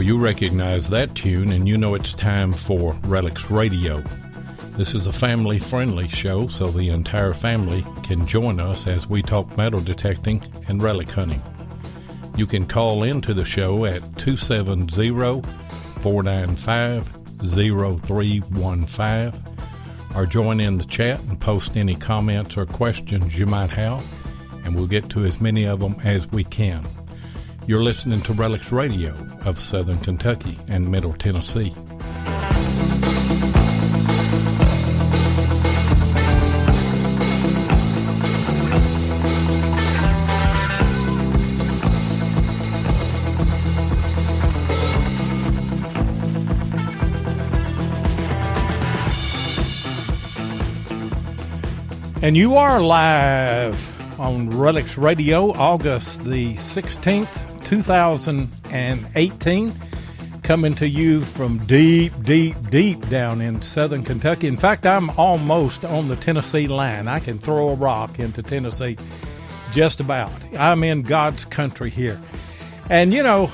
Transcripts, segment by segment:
You recognize that tune, and you know it's time for Relics Radio. This is a family-friendly show, so the entire family can join us as we talk metal detecting and relic hunting. You can call into the show at 270-495-0315 or join in the chat and post any comments or questions you might have, and we'll get to as many of them as we can. You're listening to Relics Radio of Southern Kentucky and Middle Tennessee. And you are live on Relics Radio, August the 16th. 2018, coming to you from deep down in Southern Kentucky. In fact, I'm almost on the Tennessee line. I can throw a rock into Tennessee just about. I'm in God's country here. And, you know,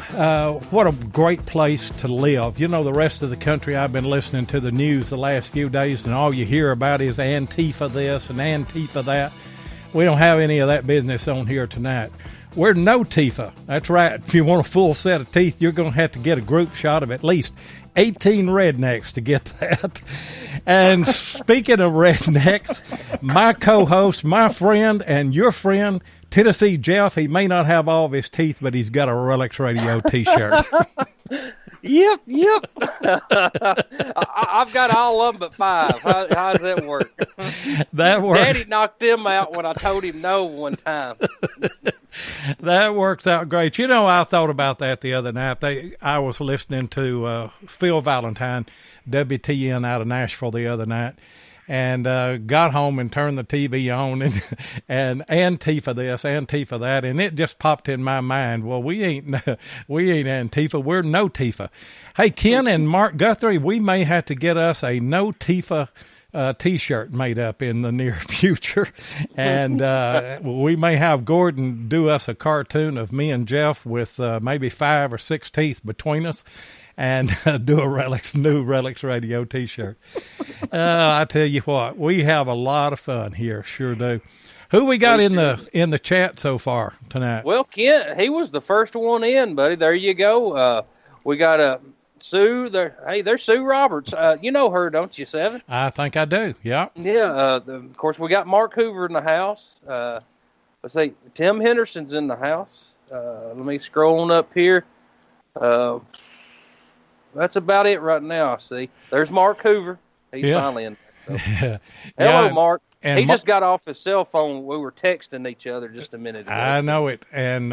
what a great place to live. You know, the rest of the country, I've been listening to the news the last few days, and all you hear about is Antifa this and Antifa that. We don't have any of that business on here tonight. We're no Tifa. That's right. If you want a full set of teeth, you're going to have to get a group shot of at least 18 rednecks to get that. And speaking of rednecks, my co-host, my friend, and your friend, Tennessee Jeff, he may not have all of his teeth, but he's got a Relics Radio T-shirt. Yep. I've got all of them but 5. How does that work? That works. Daddy knocked them out when I told him no one time. That works out great. You know, I thought about that the other night. I was listening to Phil Valentine, WTN out of Nashville the other night, and got home and turned the TV on and Antifa this, Antifa that, and it just popped in my mind. Well, we ain't Antifa. We're no Tifa. Hey, Ken and Mark Guthrie, we may have to get us a no Tifa T-shirt made up in the near future, and we may have Gordon do us a cartoon of me and Jeff with maybe 5 or 6 teeth between us, and do a new Relics Radio T-shirt. I tell you what, we have a lot of fun here, sure do. Who we got in the chat so far tonight? Well, Kent, he was the first one in, buddy. There you go. We got Sue. There's Sue Roberts. You know her, don't you, Seven? I think I do. Yeah. Yeah. Of course, we got Mark Hoover in the house. Let's see, Tim Henderson's in the house. Let me scroll on up here. That's about it right now. See, there's Mark Hoover. He's finally in there. So. Hello, Mark. And he just got off his cell phone. We were texting each other just a minute ago. I know it. And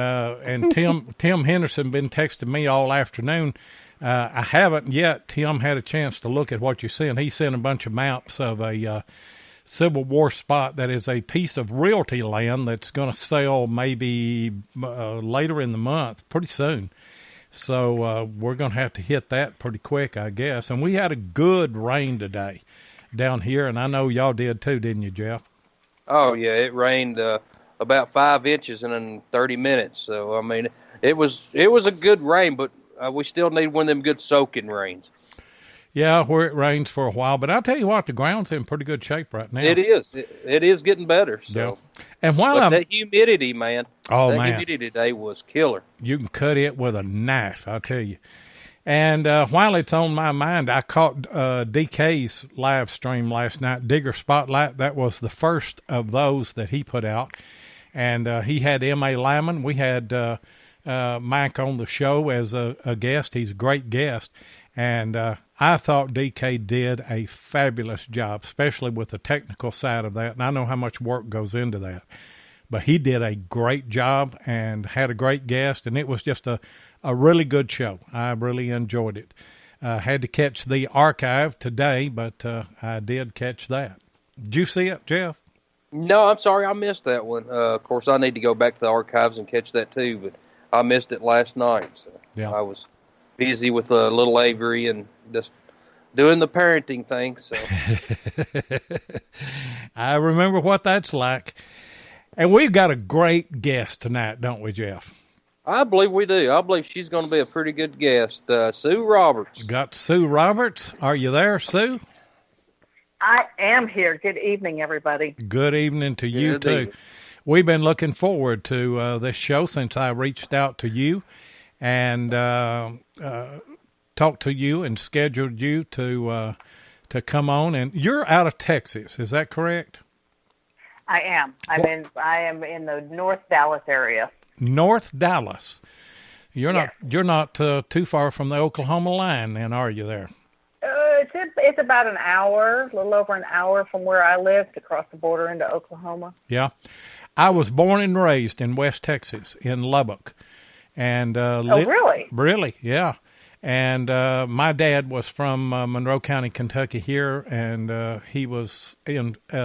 Tim Henderson been texting me all afternoon. I haven't yet. Tim had a chance to look at what you sent. He sent a bunch of maps of a Civil War spot that is a piece of realty land that's going to sell maybe later in the month, pretty soon. So we're going to have to hit that pretty quick, I guess. And we had a good rain today down here, and I know y'all did too, didn't you, Jeff? Oh, yeah, it rained about 5 inches in 30 minutes. So, I mean, it was a good rain, but we still need one of them good soaking rains. Yeah, where it rains for a while. But I'll tell you what, the ground's in pretty good shape right now. It is. It is getting better. So. Yeah. And while that humidity, man. Oh, that man. humidity today was killer. You can cut it with a knife, I'll tell you. And while it's on my mind, I caught DK's live stream last night, Digger Spotlight. That was the first of those that he put out. And he had M.A. Lyman. We had Mike on the show as a guest. He's a great guest. And I thought DK did a fabulous job, especially with the technical side of that. And I know how much work goes into that. But he did a great job and had a great guest, and it was just a really good show. I really enjoyed it. Had to catch the archive today, but I did catch that. Did you see it, Jeff? No, I'm sorry, I missed that one. Of course, I need to go back to the archives and catch that too, but I missed it last night. So yeah. I was busy with little Avery and just doing the parenting thing. So I remember what that's like. And we've got a great guest tonight, don't we, Jeff? I believe we do. I believe she's going to be a pretty good guest. Sue Roberts. Got Sue Roberts. Are you there, Sue? I am here. Good evening, everybody. Good evening to you, too. We've been looking forward to this show since I reached out to you and talked to you and scheduled you to come on. And you're out of Texas, is that correct? I am. I am in the North Dallas area. North Dallas. You're not too far from the Oklahoma line, then, are you? There. It's about an hour, a little over an hour from where I live to cross the border into Oklahoma. Yeah, I was born and raised in West Texas, in Lubbock, and really? Really, yeah. And my dad was from Monroe County, Kentucky here, and he was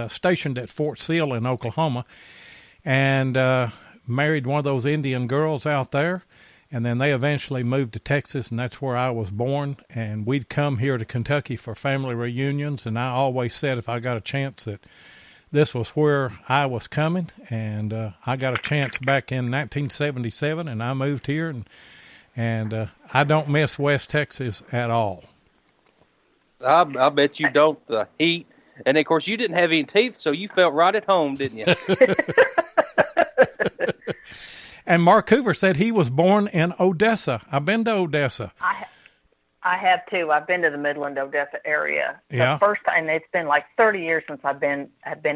stationed at Fort Sill in Oklahoma, and married one of those Indian girls out there, and then they eventually moved to Texas, and that's where I was born, and we'd come here to Kentucky for family reunions, and I always said if I got a chance that this was where I was coming, and I got a chance back in 1977, and I moved here, and I don't miss West Texas at all. I bet you don't. The heat, and of course you didn't have any teeth, so you felt right at home, didn't you? And Mark Hoover said he was born in Odessa. I've been to Odessa. I have too. I've been to the Midland, Odessa area. Yeah. The first time, it's been like 30 years since I've been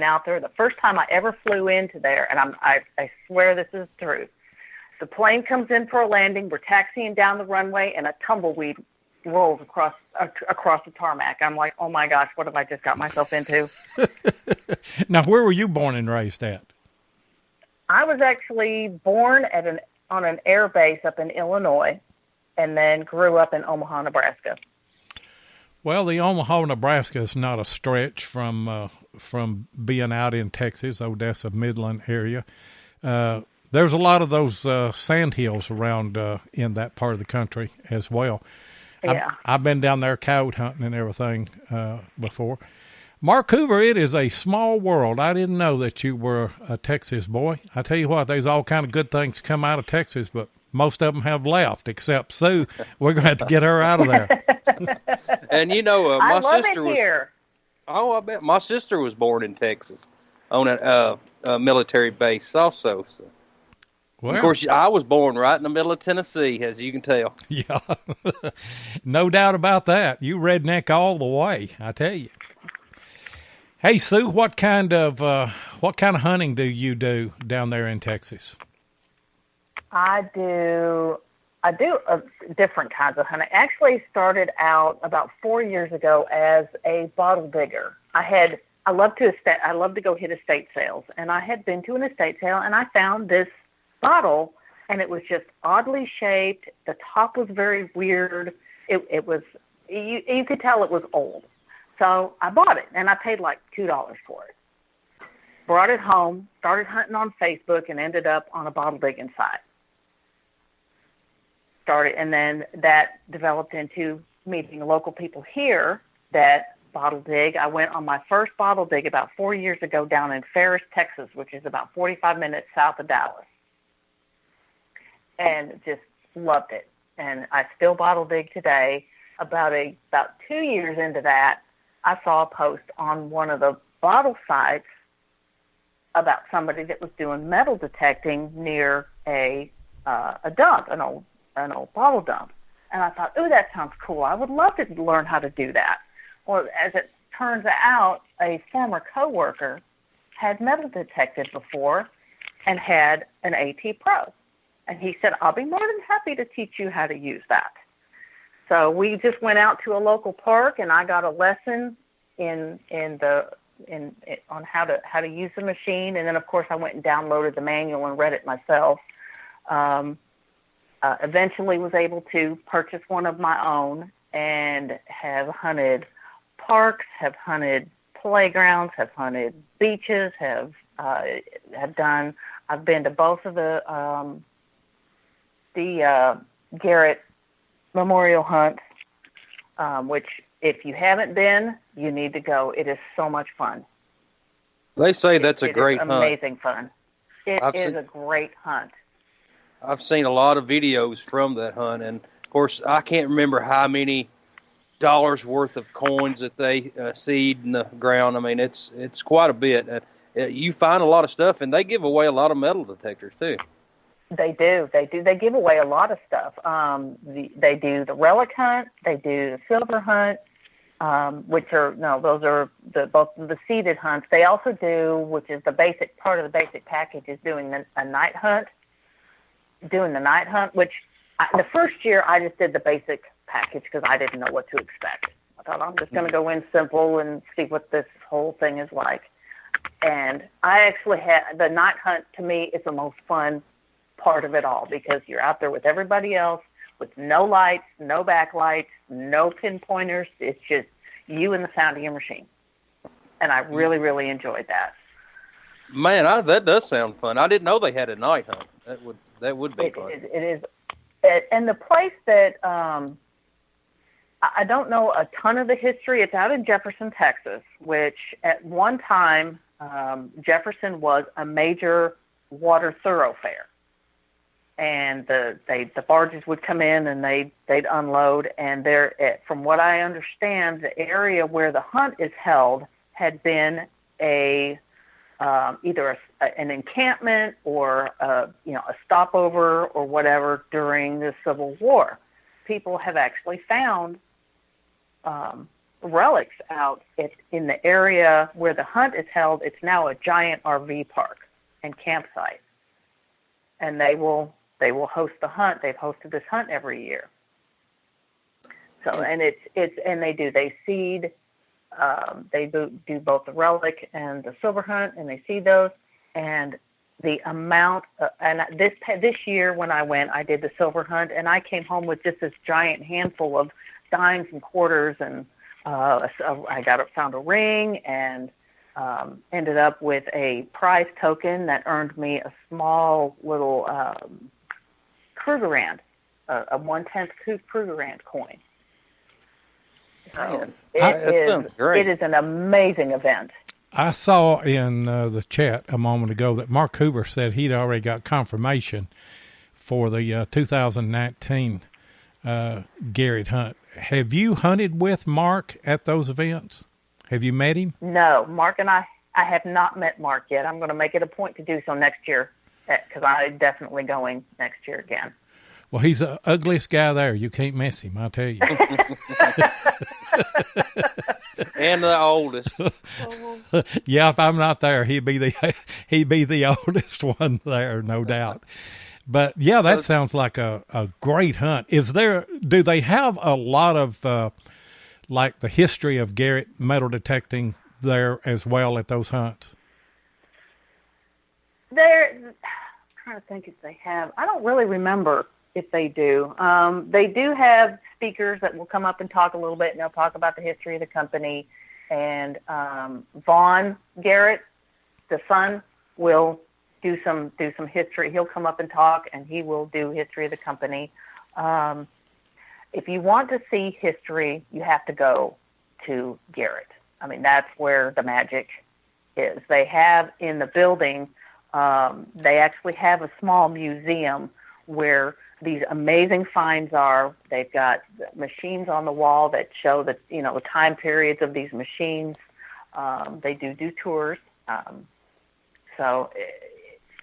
out there. The first time I ever flew into there, and I swear this is the truth. The plane comes in for a landing. We're taxiing down the runway, and a tumbleweed rolls across the tarmac. I'm like, oh my gosh, what have I just got myself into? Now, where were you born and raised at? I was actually born on an air base up in Illinois, and then grew up in Omaha, Nebraska. Well, the Omaha, Nebraska is not a stretch from being out in Texas, Odessa, Midland area. There's a lot of those sand hills around in that part of the country as well. Yeah. I've been down there coyote hunting and everything before. Mark Hoover, it is a small world. I didn't know that you were a Texas boy. I tell you what, there's all kind of good things come out of Texas, but most of them have left, except Sue. We're going to have to get her out of there. And my I love sister it here. Oh, I bet my sister was born in Texas on a military base also. So. Well, of course, I was born right in the middle of Tennessee, as you can tell. Yeah, no doubt about that. You redneck all the way, I tell you. Hey, Sue, what kind of hunting do you do down there in Texas? I do different kinds of hunting. Actually, started out about 4 years ago as a bottle digger. I love to go hit estate sales, and I had been to an estate sale, and I found this bottle, and it was just oddly shaped. The top was very weird. It was you could tell it was old. So I bought it, and I paid like $2 for it. Brought it home, started hunting on Facebook, and ended up on a bottle digging site. And then that developed into meeting local people here that bottle dig. I went on my first bottle dig about 4 years ago down in Ferris, Texas, which is about 45 minutes south of Dallas. And just loved it. And I still bottle dig today. About 2 years into that, I saw a post on one of the bottle sites about somebody that was doing metal detecting near a dump, an old bottle dump. And I thought, oh, that sounds cool. I would love to learn how to do that. Well, as it turns out, a former coworker had metal detected before and had an AT Pro. And he said, I'll be more than happy to teach you how to use that. So we just went out to a local park, and I got a lesson on how to use the machine. And then, of course, I went and downloaded the manual and read it myself. Eventually was able to purchase one of my own and have hunted parks, have hunted playgrounds, have hunted beaches, I've been to both of the Garrett Memorial hunts, which if you haven't been, you need to go. It is so much fun. They say that's a great hunt. Amazing fun. It is a great hunt. I've seen a lot of videos from that hunt, and of course, I can't remember how many dollars worth of coins that they seed in the ground. I mean, it's quite a bit. You find a lot of stuff, and they give away a lot of metal detectors too. They do. They give away a lot of stuff. They do the relic hunt. They do the silver hunt, those are both the seeded hunts. They also do, which is the basic part of the basic package, is doing a night hunt. Doing the night hunt, which the first year I just did the basic package because I didn't know what to expect. I thought I'm just going to go in simple and see what this whole thing is like. And I actually had the night hunt. To me, is the most fun part of it all because you're out there with everybody else with no lights, no backlights, no pinpointers. It's just you and the sound of your machine. And I really, really enjoyed that. Man, that does sound fun. I didn't know they had a night hunt. That would be fun. It is. And the place that I don't know a ton of the history. It's out in Jefferson, Texas, which at one time Jefferson was a major water thoroughfare. And the barges would come in and they'd unload. And from what I understand, the area where the hunt is held had been either an encampment or a stopover or whatever during the Civil War. People have actually found relics out in the area where the hunt is held. It's now a giant RV park and campsite, and they will host the hunt. They've hosted this hunt every year. So, and they seed. They do both the relic and the silver hunt, and they see those. And the amount, and this year when I went, I did the silver hunt, and I came home with just this giant handful of dimes and quarters, and found a ring, and ended up with a prize token that earned me a small little Krugerrand, a 1/10 Krugerrand coin. It is an amazing event. I saw in the chat a moment ago that Mark Hoover said he'd already got confirmation for the 2019 Garrett hunt. Have you hunted with Mark at those events? Have you met him? No, Mark and I have not met Mark yet. I'm going to make it a point to do so next year because I'm definitely going next year again. Well, he's the ugliest guy there. You can't miss him, I tell you. And the oldest. Yeah, if I'm not there, he'd be the oldest one there, no doubt. But yeah, that sounds like a great hunt. Do they have a lot of like the history of Garrett metal detecting there as well at those hunts? I'm trying to think if they have. I don't really remember if they do. They do have speakers that will come up and talk a little bit, and they'll talk about the history of the company. And Vaughn Garrett, the son, will do some history. He'll come up and talk, and he will do history of the company. If you want to see history, you have to go to Garrett. I mean, that's where the magic is. They have in the building, they actually have a small museum where these amazing finds are. They've got machines on the wall that show the time periods of these machines. They do tours. So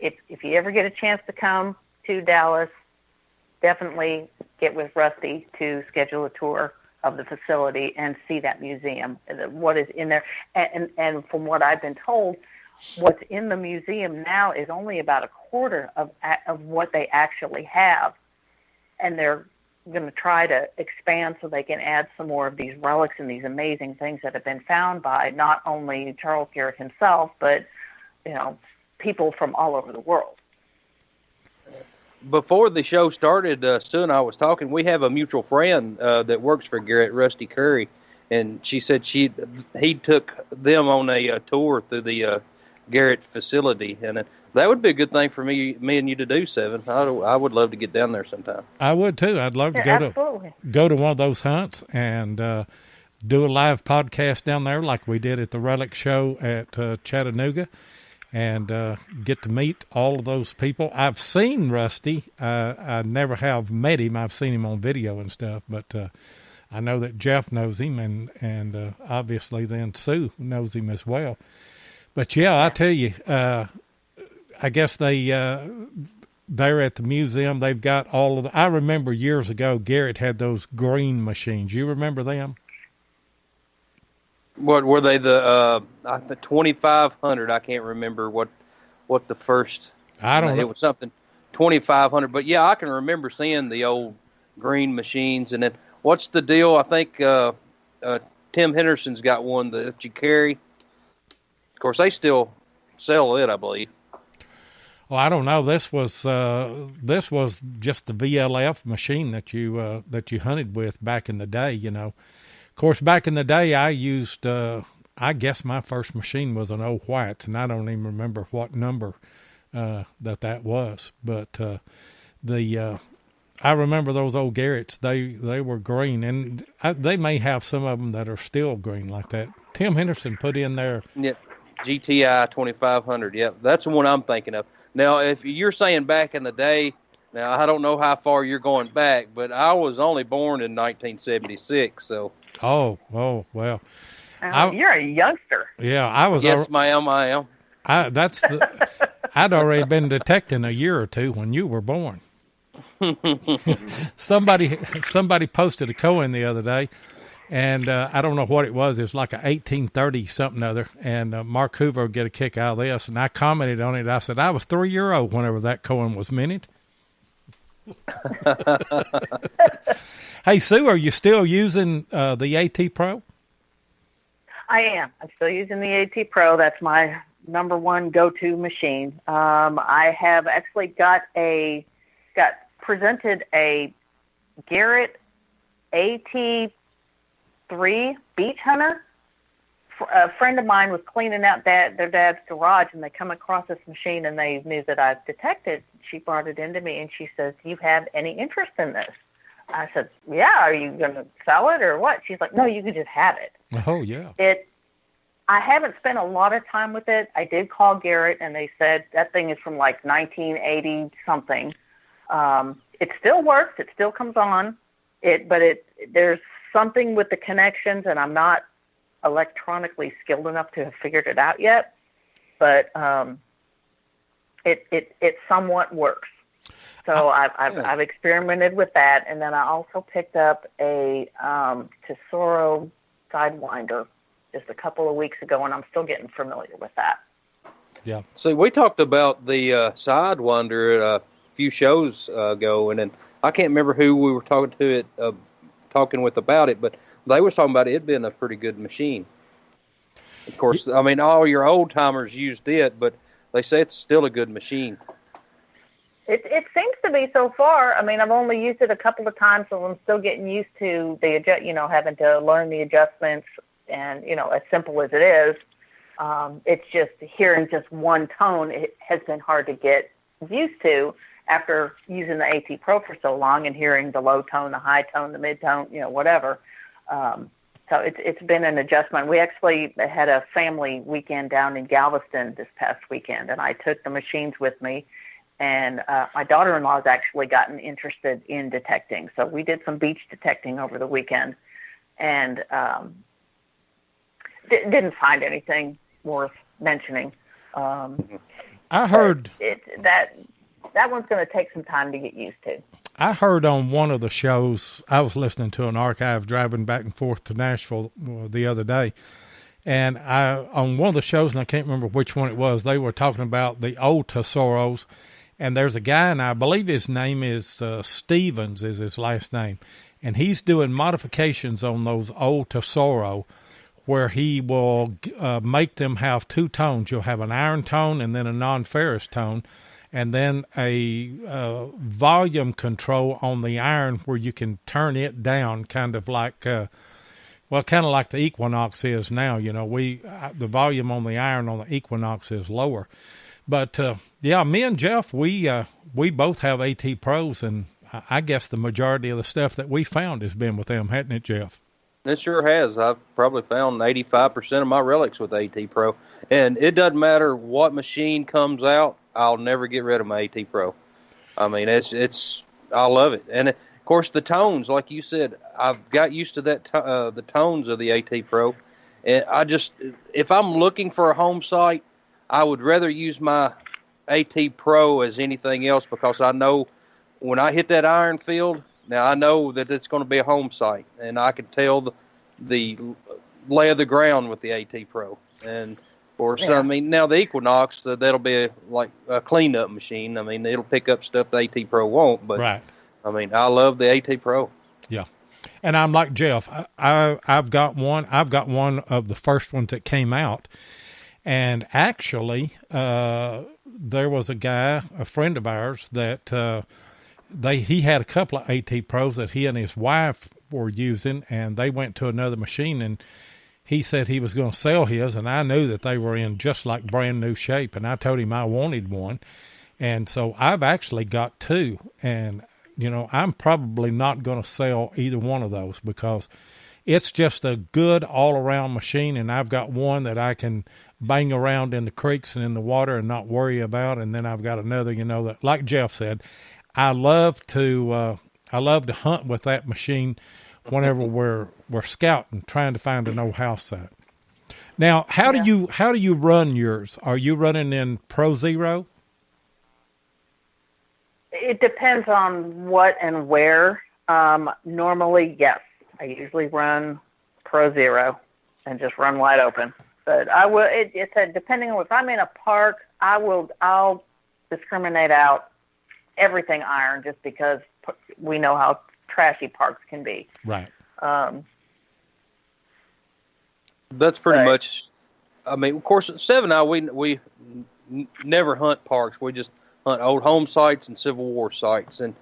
if you ever get a chance to come to Dallas, definitely get with Rusty to schedule a tour of the facility and see that museum, what is in there. And from what I've been told, what's in the museum now is only about a quarter of what they actually have. And they're going to try to expand so they can add some more of these relics and these amazing things that have been found by not only Charles Garrett himself, but people from all over the world. before the show started, Sue and I was talking. We have a mutual friend that works for Garrett, Rusty Curry, and she said he took them on a tour through the Garrett facility, and that would be a good thing for me and you to do, Seven. I would love to get down there sometime. I would too. I'd love to go to one of those hunts and do a live podcast down there like we did at the Relic Show at Chattanooga, and get to meet all of those people. I've seen Rusty. I never have met him. I've seen him on video and stuff, but I know that Jeff knows him, and obviously then Sue knows him as well. But yeah, I tell you, I guess they're at the museum. They've got all of I remember years ago, Garrett had those green machines. You remember them? What were they? The 2500. I can't remember what the first. I don't know. It was something 2500. But yeah, I can remember seeing the old green machines. And then what's the deal? I think Tim Henderson's got one that you carry. Of course, they still sell it, I believe. Well, I don't know. This was just the VLF machine that you hunted with back in the day. You know, of course, back in the day, I used. I guess my first machine was an old White's, and I don't even remember what number that was. But I remember those old Garretts. They were green, and they may have some of them that are still green like that. Tim Henderson put in there. Yeah, GTI 2500. Yep, that's the one I'm thinking of. Now, if you're saying back in the day, now I don't know how far you're going back, but I was only born in 1976, so. Oh, well. You're a youngster. Yeah, I was. Yes, ma'am, I am. I'd already been detecting a year or two when you were born. Somebody posted a coin the other day, and I don't know what it was. It was like a 1830 something other, and Mark Hoover would get a kick out of this, and I commented on it. I said, I was 3 years old whenever that coin was minted. Hey, Sue, are you still using the AT Pro? I am. I'm still using the AT Pro. That's my number one go-to machine. I have actually got presented a Garrett AT3 Beach Hunter. A friend of mine was cleaning out their dad's garage, and they come across this machine, and they knew that I've detected. She brought it into me, and she says, "Do you have any interest in this?" I said, "Yeah. Are you going to sell it or what?" She's like, "No, you can just have it." Oh, yeah. I haven't spent a lot of time with it. I did call Garrett, and they said that thing is from like 1980 something. It still works. It still comes on. There's something with the connections, and I'm not electronically skilled enough to have figured it out yet. But it somewhat works. So I've experimented with that, and then I also picked up a Tesoro Sidewinder just a couple of weeks ago, and I'm still getting familiar with that. Yeah. See, we talked about the Sidewinder a few shows ago, and then I can't remember who we were talking with about it, but they were talking about it being a pretty good machine. Of course, I mean, all your old timers used it, but they say it's still a good machine. It seems to be so far. I mean, I've only used it a couple of times, so I'm still getting used to having to learn the adjustments, and as simple as it is, it's just hearing just one tone. It has been hard to get used to after using the AT Pro for so long and hearing the low tone, the high tone, the mid tone, whatever. So it's been an adjustment. We actually had a family weekend down in Galveston this past weekend, and I took the machines with me. And my daughter-in-law has actually gotten interested in detecting. So we did some beach detecting over the weekend, and didn't find anything worth mentioning. I heard that one's going to take some time to get used to. I heard on one of the shows, I was listening to an archive driving back and forth to Nashville the other day, and on one of the shows, and I can't remember which one it was, they were talking about the old Tesoros. And there's a guy, and I believe his name is Stevens is his last name, and he's doing modifications on those old Tesoro where he will make them have two tones. You'll have an iron tone and then a non-ferrous tone, and then a volume control on the iron where you can turn it down, kind of like the Equinox is now. The volume on the iron on the Equinox is lower. But me and Jeff, we both have AT Pros, and I guess the majority of the stuff that we found has been with them, hasn't it, Jeff? It sure has. I've probably found 85% of my relics with AT Pro. And it doesn't matter what machine comes out, I'll never get rid of my AT Pro. I mean, I love it. And, of course, the tones, like you said, I've got used to that the tones of the AT Pro. And if I'm looking for a home site, I would rather use my AT Pro as anything else, because I know when I hit that iron field, now I know that it's going to be a home site, and I can tell the lay of the ground with the AT Pro. And of course, I mean, now the Equinox, that'll be like a cleanup machine. I mean, it'll pick up stuff the AT Pro won't. But right. I mean, I love the AT Pro. Yeah, and I'm like Jeff. I've got one. I've got one of the first ones that came out, and actually, there was a guy, a friend of ours, that. He had a couple of AT Pros that he and his wife were using, and they went to another machine, and he said he was going to sell his, and I knew that they were in just like brand new shape, and I told him I wanted one. And so I've actually got two, and I'm probably not going to sell either one of those, because it's just a good all-around machine, and I've got one that I can bang around in the creeks and in the water and not worry about, and then I've got another, that, like Jeff said, I love to hunt with that machine whenever we're scouting, trying to find an old house site. Now, how do you run yours? Are you running in Pro Zero? It depends on what and where. Normally, yes. I usually run Pro Zero and just run wide open. But I will. It's depending on if I'm in a park, I'll discriminate out everything iron, just because we know how trashy parks can be. Right. That's pretty much. I mean, of course, Sev and I, we never hunt parks. We just hunt old home sites and Civil War sites, and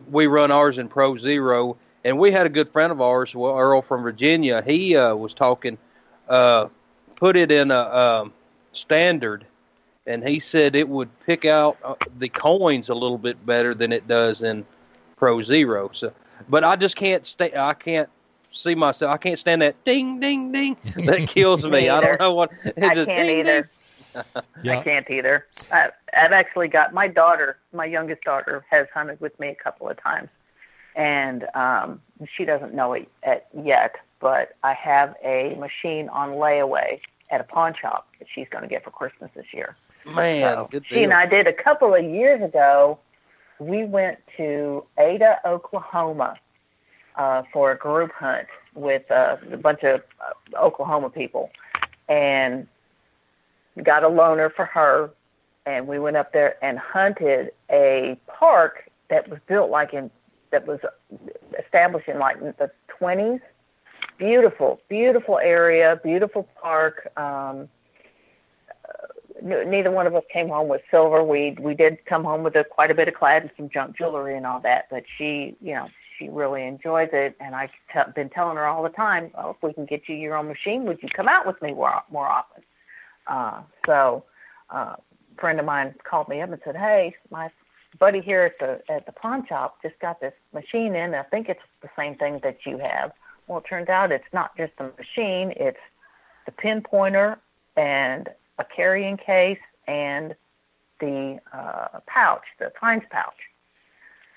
we run ours in Pro Zero. And we had a good friend of ours, Earl from Virginia. He was talking, put it in a standard. And he said it would pick out the coins a little bit better than it does in Pro Zero. So, but I just can't stay. I can't see myself. I can't stand that ding, ding, ding. That kills me. I don't know what. I can't either. Yeah. I can't either. I've actually got my youngest daughter, has hunted with me a couple of times, and she doesn't know it yet. But I have a machine on layaway at a pawn shop that she's going to get for Christmas this year. Man, so good deal. She and I did a couple of years ago. We went to Ada, Oklahoma, for a group hunt with a bunch of Oklahoma people, and got a loaner for her. And we went up there and hunted a park that was built that was established in like the 20s. Beautiful, beautiful area, beautiful park. Neither one of us came home with silver. We did come home with quite a bit of clad and some junk jewelry and all that, but she really enjoys it. And I've been telling her all the time, if we can get you your own machine, would you come out with me more often? So a friend of mine called me up and said, hey, my buddy here at the pawn shop just got this machine in. I think it's the same thing that you have. Well, it turns out it's not just a machine. It's the pinpointer and a carrying case and the pouch, the fines pouch.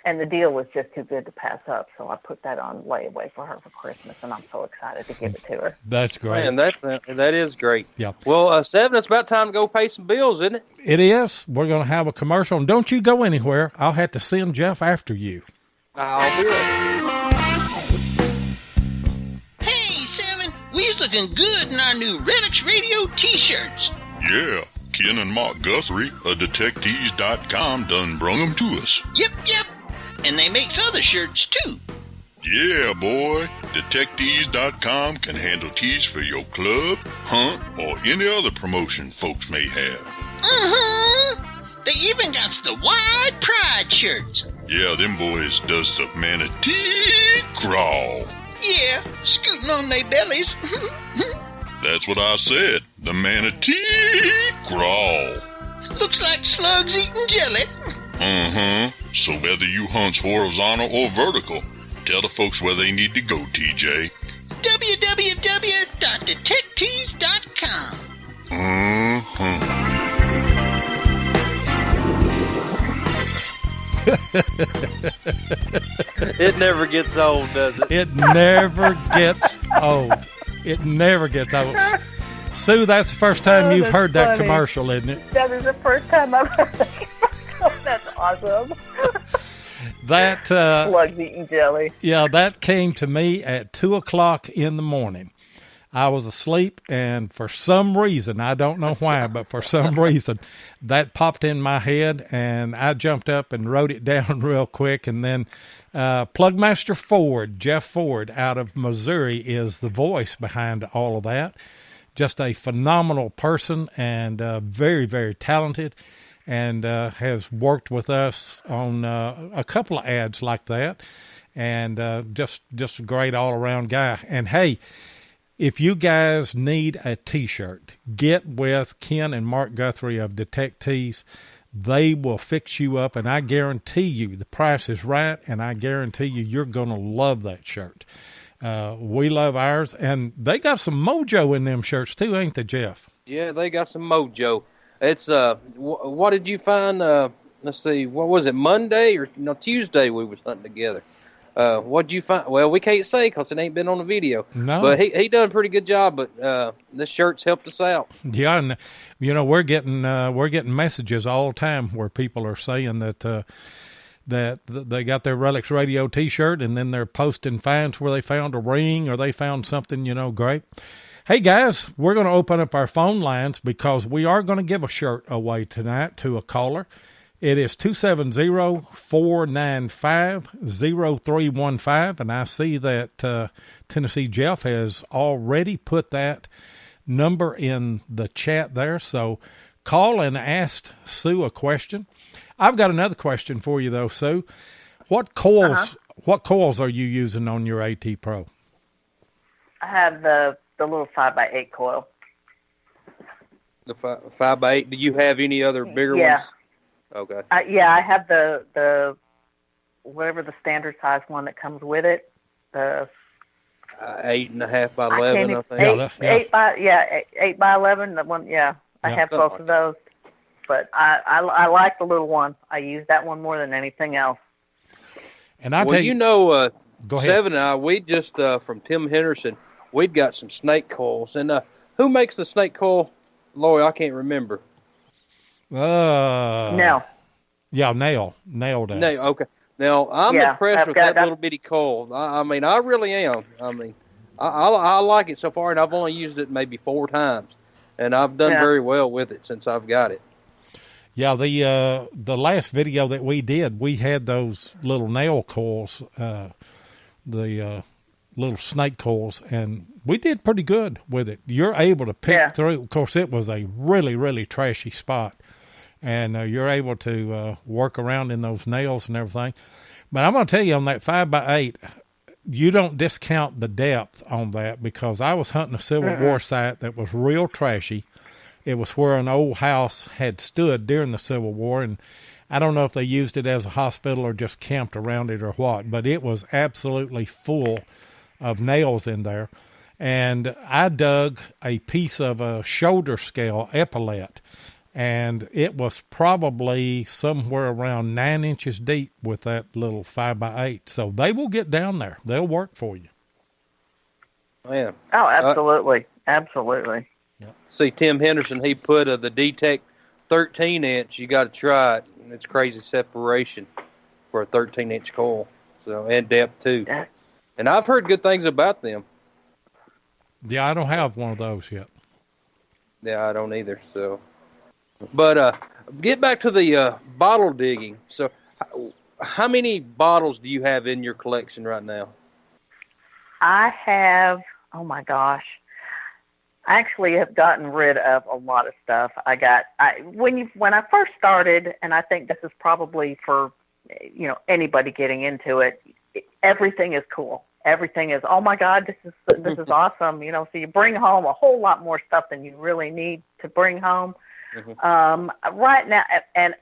And the deal was just too good to pass up, so I put that on layaway for her for Christmas, and I'm so excited to give it to her. That's great. Man, that is great. Yeah. Well, Seven, it's about time to go pay some bills, isn't it? It is. We're going to have a commercial, and don't you go anywhere. I'll have to send Jeff after you. I'll be ready. Hey, Seven, we's looking good in our new Relics Radio T-shirts. Yeah, Ken and Mark Guthrie of Detectives.com done brung them to us. Yep. And they makes other shirts, too. Yeah, boy. Detectives.com can handle tees for your club, hunt, or any other promotion folks may have. Uh-huh. They even got the wide pride shirts. Yeah, them boys does the manatee crawl. Yeah, scooting on their bellies. That's what I said. The manatee crawl. Looks like slugs eating jelly. So whether you hunt horizontal or vertical, tell the folks where they need to go, TJ. www.detectees.com. It never gets old, does it? It never gets old. It never gets old. Sue, that's the first time you've heard that commercial, isn't it? That is the first time I've heard that commercial. That's awesome. That Slugs eating jelly. Yeah, that came to me at 2:00 in the morning. I was asleep, and for some reason, I don't know why, but for some reason, that popped in my head, and I jumped up and wrote it down real quick. And then Plugmaster Ford, Jeff Ford out of Missouri, is the voice behind all of that. Just a phenomenal person and very, very talented, and has worked with us on a couple of ads like that, and just a great all-around guy. And, hey, if you guys need a T-shirt, get with Ken and Mark Guthrie of Detect Tees. They will fix you up, and I guarantee you the price is right, and I guarantee you you're going to love that shirt. We love ours, and they got some mojo in them shirts too, ain't they, Jeff? Yeah, they got some mojo. It's what did you find? Let's see, what was it? Monday or Tuesday? We was hunting together. What'd you find? Well, we can't say because it ain't been on the video. No, but he done a pretty good job. But this shirt's helped us out. Yeah, and we're getting messages all the time where people are saying that that they got their Relics Radio T-shirt, and then they're posting finds where they found a ring or they found something great. Hey guys, we're going to open up our phone lines because we are going to give a shirt away tonight to a caller. It is 270-495-0315, and I see that Tennessee Jeff has already put that number in the chat there. So call and ask Sue a question. I've got another question for you though, Sue. What coils are you using on your AT Pro? I have the little 5x8 coil. The 5x8. Do you have any other bigger ones? Okay. I have the whatever the standard size one that comes with it. The 8.5 by 11. I think. 8 by 11. The one. Yeah, I have both of those. But I like the little one. I use that one more than anything else. And go ahead. Seven and I, we just from Tim Henderson, we'd got some snake coils. And who makes the snake coil? Lori, I can't remember. No. Yeah, Nail does. Nail, okay. Now, I'm impressed with that little bitty coil. I mean, I really am. I mean, I like it so far, and I've only used it maybe 4 times. And I've done very well with it since I've got it. Yeah, the last video that we did, we had those little nail coils, the little snake coils, and we did pretty good with it. You're able to pick through. Of course, it was a really, really trashy spot, and you're able to work around in those nails and everything. But I'm going to tell you, on that 5x8, you don't discount the depth on that, because I was hunting a Civil War site that was real trashy. It was where an old house had stood during the Civil War, and I don't know if they used it as a hospital or just camped around it or what, but it was absolutely full of nails in there. And I dug a piece of a shoulder scale epaulette, and it was probably somewhere around 9 inches deep with that little 5x8. So they will get down there. They'll work for you. Yeah. Oh, absolutely. Absolutely. See, Tim Henderson, he put the D-Tech 13-inch. You got to try it. And it's crazy separation for a 13-inch coil. So, and depth, too. And I've heard good things about them. Yeah, I don't have one of those yet. Yeah, I don't either. So, but get back to the bottle digging. So, how many bottles do you have in your collection right now? I have, oh my gosh, I actually have gotten rid of a lot of stuff. When I first started, and I think this is probably for, anybody getting into it, everything is cool. Everything is, oh my God, this is awesome. So you bring home a whole lot more stuff than you really need to bring home. Mm-hmm. Right now, and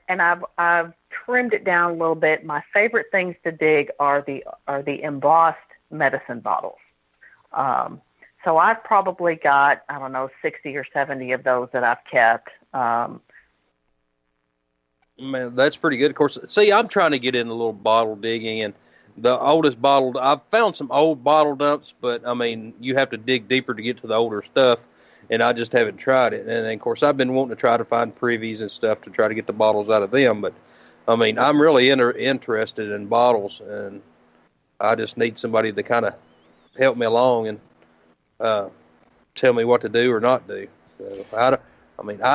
I've trimmed it down a little bit. My favorite things to dig are the embossed medicine bottles. So I've probably got, 60 or 70 of those that I've kept. Man, that's pretty good. Of course, see, I'm trying to get in a little bottle digging, and the oldest bottle, I've found some old bottle dumps, but you have to dig deeper to get to the older stuff, and I just haven't tried it. And of course, I've been wanting to try to find privies and stuff to try to get the bottles out of them, but I'm really interested in bottles, and I just need somebody to kind of help me along and tell me what to do or not do. So I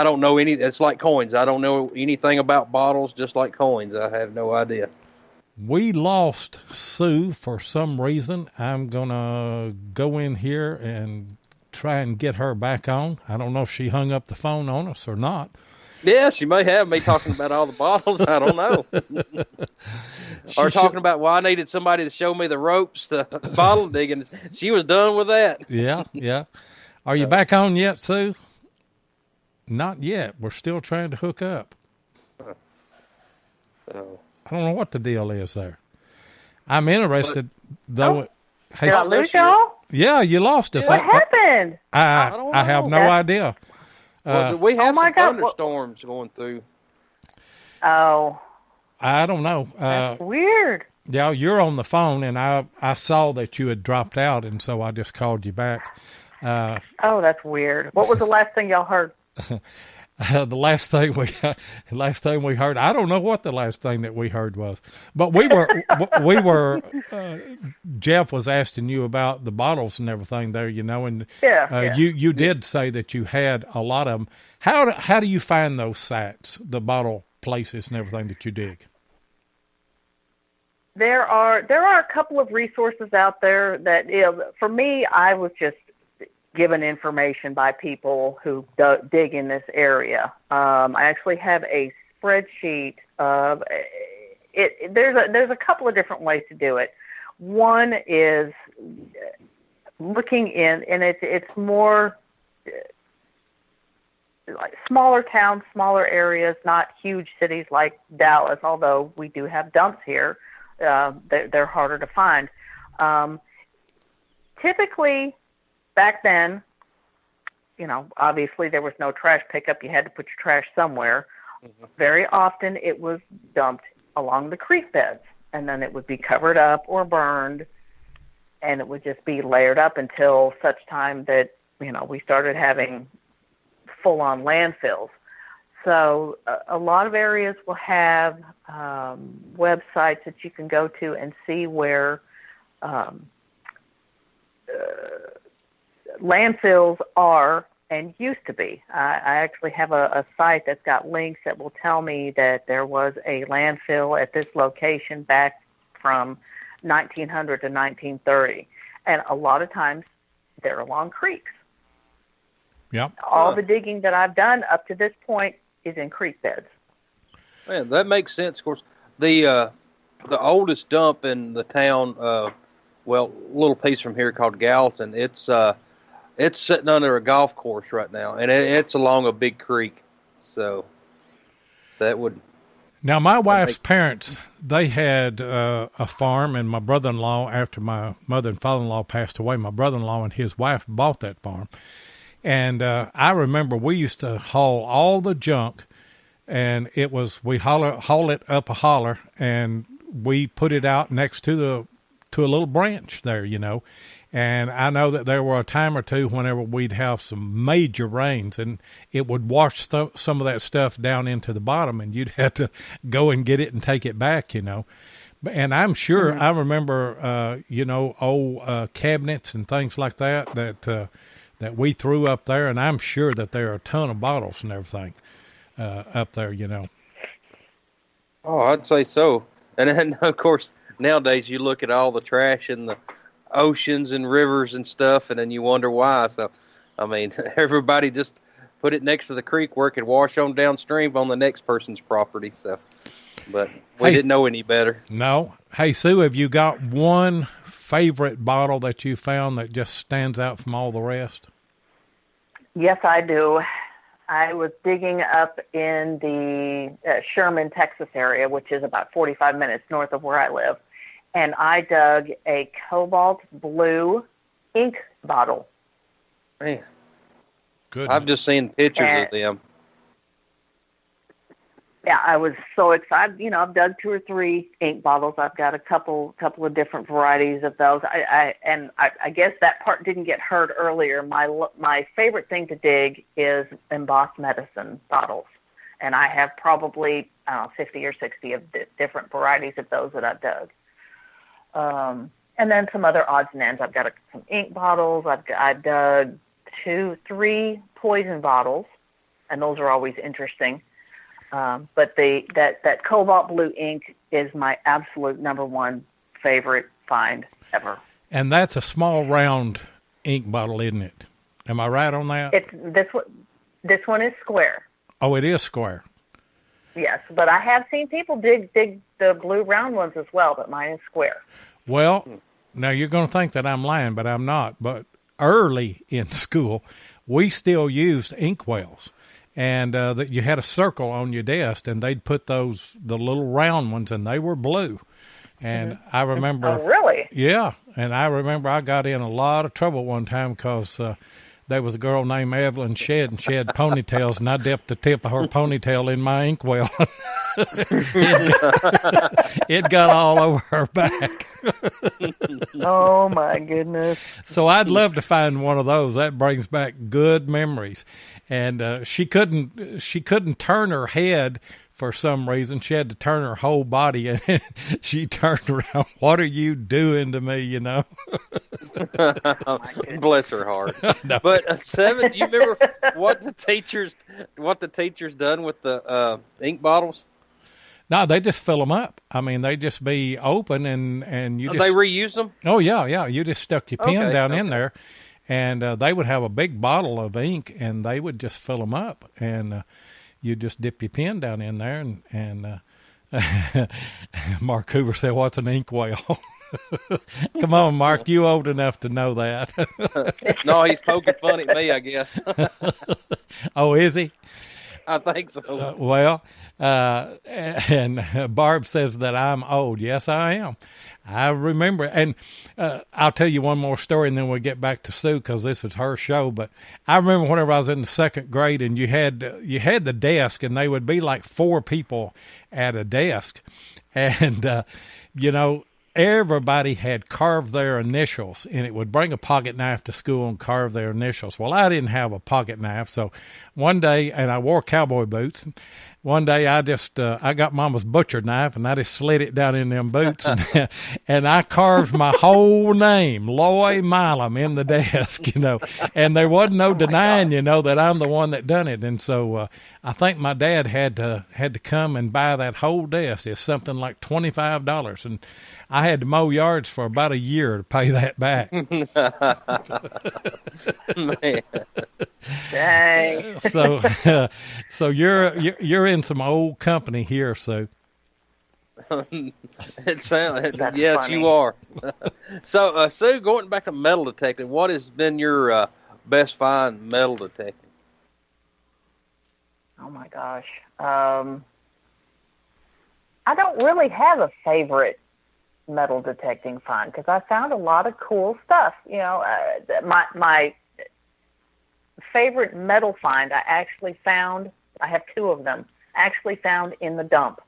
don't know any. It's like coins. I don't know anything about bottles. Just like coins, I have no idea. We lost Sue for some reason. I'm gonna go in here and try and get her back on. I don't know if she hung up the phone on us or not. Yeah, she may have me talking about all the bottles. I don't know. Or talking about, I needed somebody to show me the ropes, the bottle digging. She was done with that. Yeah. Are you back on yet, Sue? Not yet. We're still trying to hook up. I don't know what the deal is there. I'm interested, though. Did I lose y'all? Yeah, you lost us. What happened? I have no idea. We have some thunderstorms going through. Oh. I don't know. That's weird. Yeah, you're on the phone, and I saw that you had dropped out, and so I just called you back. Oh, that's weird. What was the last thing y'all heard? The last thing we heard, I don't know what the last thing that we heard was, but we were Jeff was asking you about the bottles and everything there, and yeah. You did say that you had a lot of them. How do you find those sites, the bottle places and everything that you dig? There are a couple of resources out there that, for me, I was just given information by people who dig in this area. I actually have a spreadsheet of it. There's a couple of different ways to do it. One is looking in, and it's more like smaller towns, smaller areas, not huge cities like Dallas, although we do have dumps here. They're harder to find. Typically, back then, obviously there was no trash pickup. You had to put your trash somewhere. Mm-hmm. Very often it was dumped along the creek beds, and then it would be covered up or burned, and it would just be layered up until such time that, we started having full-on landfills. So a lot of areas will have websites that you can go to and see where landfills are and used to be. I actually have a site that's got links that will tell me that there was a landfill at this location back from 1900 to 1930. And a lot of times they're along creeks. Yep. All the digging that I've done up to this point is in creek beds. Man, that makes sense. Of course, the oldest dump in the town, a little piece from here called Gallatin, it's sitting under a golf course right now, and it's along a big creek. So that would. Now, my wife's parents, they had a farm, and my brother-in-law, after my mother and father-in-law passed away, my brother-in-law and his wife bought that farm. And I remember we used to haul all the junk, and we haul it up a holler, and we put it out next to a little branch there, And I know that there were a time or two whenever we'd have some major rains, and it would wash some of that stuff down into the bottom, and you'd have to go and get it and take it back, And I'm sure I remember, old cabinets and things like that we threw up there, and I'm sure that there are a ton of bottles and everything up there, Oh, I'd say so. And then, of course, nowadays you look at all the trash in the oceans and rivers and stuff, and then you wonder why. So I mean, everybody just put it next to the creek where it could wash on downstream on the next person's property. So, but we didn't know any better. No. Hey, Sue, have you got one favorite bottle that you found that just stands out from all the rest? Yes, I do. I was digging up in the Sherman, Texas area, which is about 45 minutes north of where I live, and I dug a cobalt blue ink bottle. Man, good. I've just seen pictures of them. Yeah, I was so excited. You know, I've dug 2 or 3 ink bottles. I've got a couple of different varieties of those. I guess that part didn't get heard earlier. My favorite thing to dig is embossed medicine bottles, and I have probably 50 or 60 of different varieties of those that I've dug. And then some other odds and ends. I've got some ink bottles. I've dug 2, 3 poison bottles, and those are always interesting. But that cobalt blue ink is my absolute number one favorite find ever. And that's a small round ink bottle, isn't it? Am I right on that? This one is square. Oh, it is square. Yes, but I have seen people dig the blue round ones as well, but mine is square. Well, now you're going to think that I'm lying, but I'm not. But early in school, we still used inkwells. And that you had a circle on your desk, and they'd put the little round ones, and they were blue. And I remember... Oh, really? Yeah, and I remember I got in a lot of trouble one time because there was a girl named Evelyn Shedd, and she had ponytails, and I dipped the tip of her ponytail in my inkwell. It got all over her back. Oh, my goodness. So I'd love to find one of those. That brings back good memories. And she couldn't turn her head for some reason. She had to turn her whole body, and she turned around. What are you doing to me, you know? Bless her heart. No. But Seven, do you remember what the teachers done with the ink bottles? No, they just fill them up. I mean, they just be open, and you just... They reuse them? Oh, yeah. You just stuck your pen down in there, and they would have a big bottle of ink, and they would just fill them up, and you just dip your pen down in there, and Mark Hoover said, "What's an inkwell?" Come on, Mark, you old enough to know that. No, he's poking fun at me, I guess. Oh, is he? I think so. And Barb says that I'm old. Yes, I am. I remember. And I'll tell you one more story, and then we'll get back to Sue because this is her show. But I remember whenever I was in the 2nd grade, and you had the desk, and they would be like 4 people at a desk. And, everybody had carved their initials, and it would bring a pocket knife to school and carve their initials. Well, I didn't have a pocket knife, so one day, and I wore cowboy boots, and one day I just, I got Mama's butcher knife, and I just slid it down in them boots, and, and I carved my whole name, Loy Milam, in the desk, and there wasn't no denying, that I'm the one that done it. And so I think my dad had to come and buy that whole desk. It's something like $25, and I had to mow yards for about a year to pay that back. Man. Dang. So you're in some old company here, Sue. It sounds. That's yes, funny. you are. So, Sue, going back to metal detecting, what has been your best find metal detecting? Oh my gosh. I don't really have a favorite metal detecting find because I found a lot of cool stuff. My favorite metal find I have 2 of them, actually found in the dump,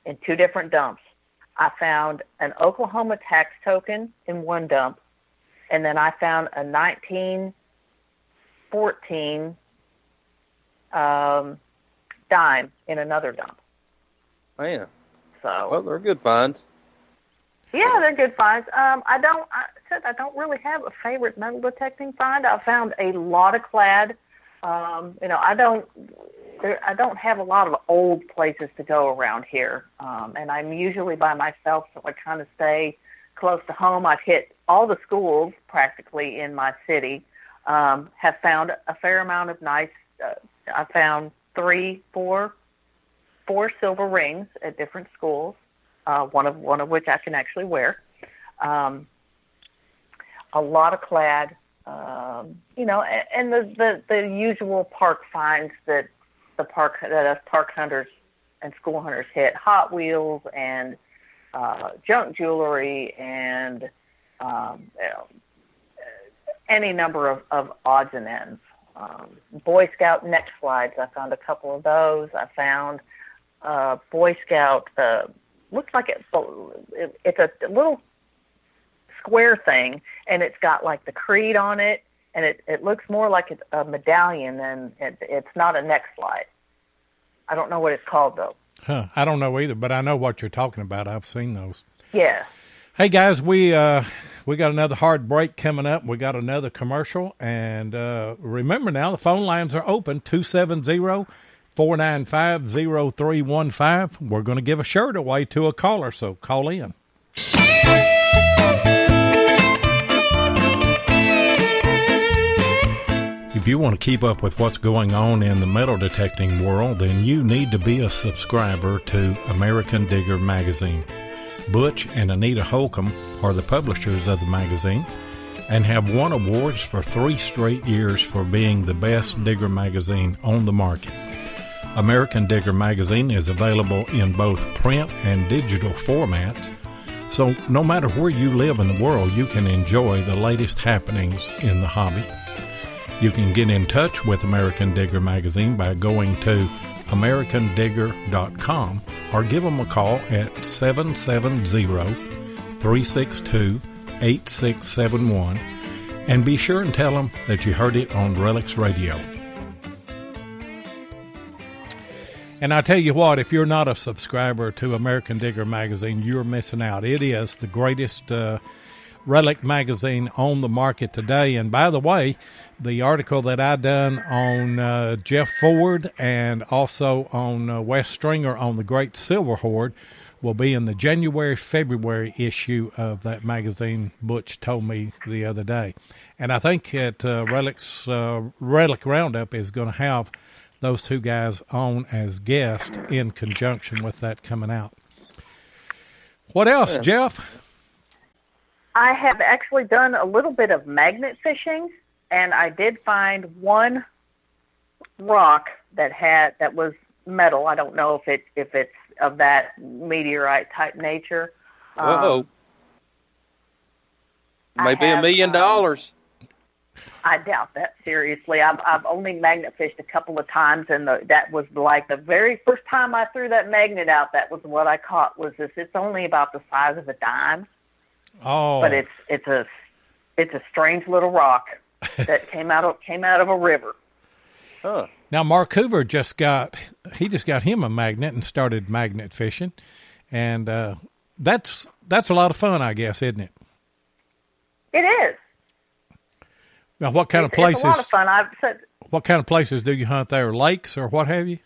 in 2 different dumps. I found an Oklahoma tax token in one dump, and then I found a 1914 dime in another dump. Man. So, well, they're good finds. Yeah, they're good finds. I don't really have a favorite metal detecting find. I found a lot of clad. I don't have a lot of old places to go around here, and I'm usually by myself, so I kind of stay close to home. I've hit all the schools practically in my city. Have found a fair amount of nice. I found four silver rings at different schools. One of which I can actually wear. A lot of clad, and the usual park finds that us park hunters and school hunters hit: Hot Wheels and junk jewelry and any number of odds and ends. Boy Scout neck slides. I found a couple of those. I found Boy Scout. Looks like it's a little square thing, and it's got like the creed on it, and it looks more like it's a medallion than it's not a neck slide. I don't know what it's called though. I don't know either, but I know what you're talking about. I've seen those. Yeah. Hey guys, we got another hard break coming up. We got another commercial, and remember now the phone lines are open, 270-495-0315. We're going to give a shirt away to a caller, so call in. If you want to keep up with what's going on in the metal detecting world, then you need to be a subscriber to American Digger magazine. Butch and Anita Holcomb are the publishers of the magazine and have won awards for 3 straight years for being the best digger magazine on the market. American Digger magazine is available in both print and digital formats, so no matter where you live in the world, you can enjoy the latest happenings in the hobby. You can get in touch with American Digger magazine by going to americandigger.com or give them a call at 770-362-8671 and be sure and tell them that you heard it on Relics Radio. And I tell you what, if you're not a subscriber to American Digger magazine, you're missing out. It is the greatest relic magazine on the market today. And by the way, the article that I done on Jeff Ford and also on Wes Stringer on the Great Silver Hoard will be in the January-February issue of that magazine, Butch told me the other day. And I think that Relic Roundup is going to have those two guys on as guests in conjunction with that coming out. What else, Jeff? I have actually done a little bit of magnet fishing, and I did find one rock that was metal. I don't know if it's of that meteorite type nature. Maybe $1 million. I doubt that, seriously. I've only magnet fished a couple of times, and that was like the very first time I threw that magnet out. That was what I caught. Was this? It's only about the size of a dime. Oh, but it's a strange little rock that came out of a river. Huh. Now Mark Hoover just got him a magnet and started magnet fishing, and that's a lot of fun, I guess, isn't it? It is. Now, what kind of places? It's a lot of fun. What kind of places do you hunt there? Lakes or what have you?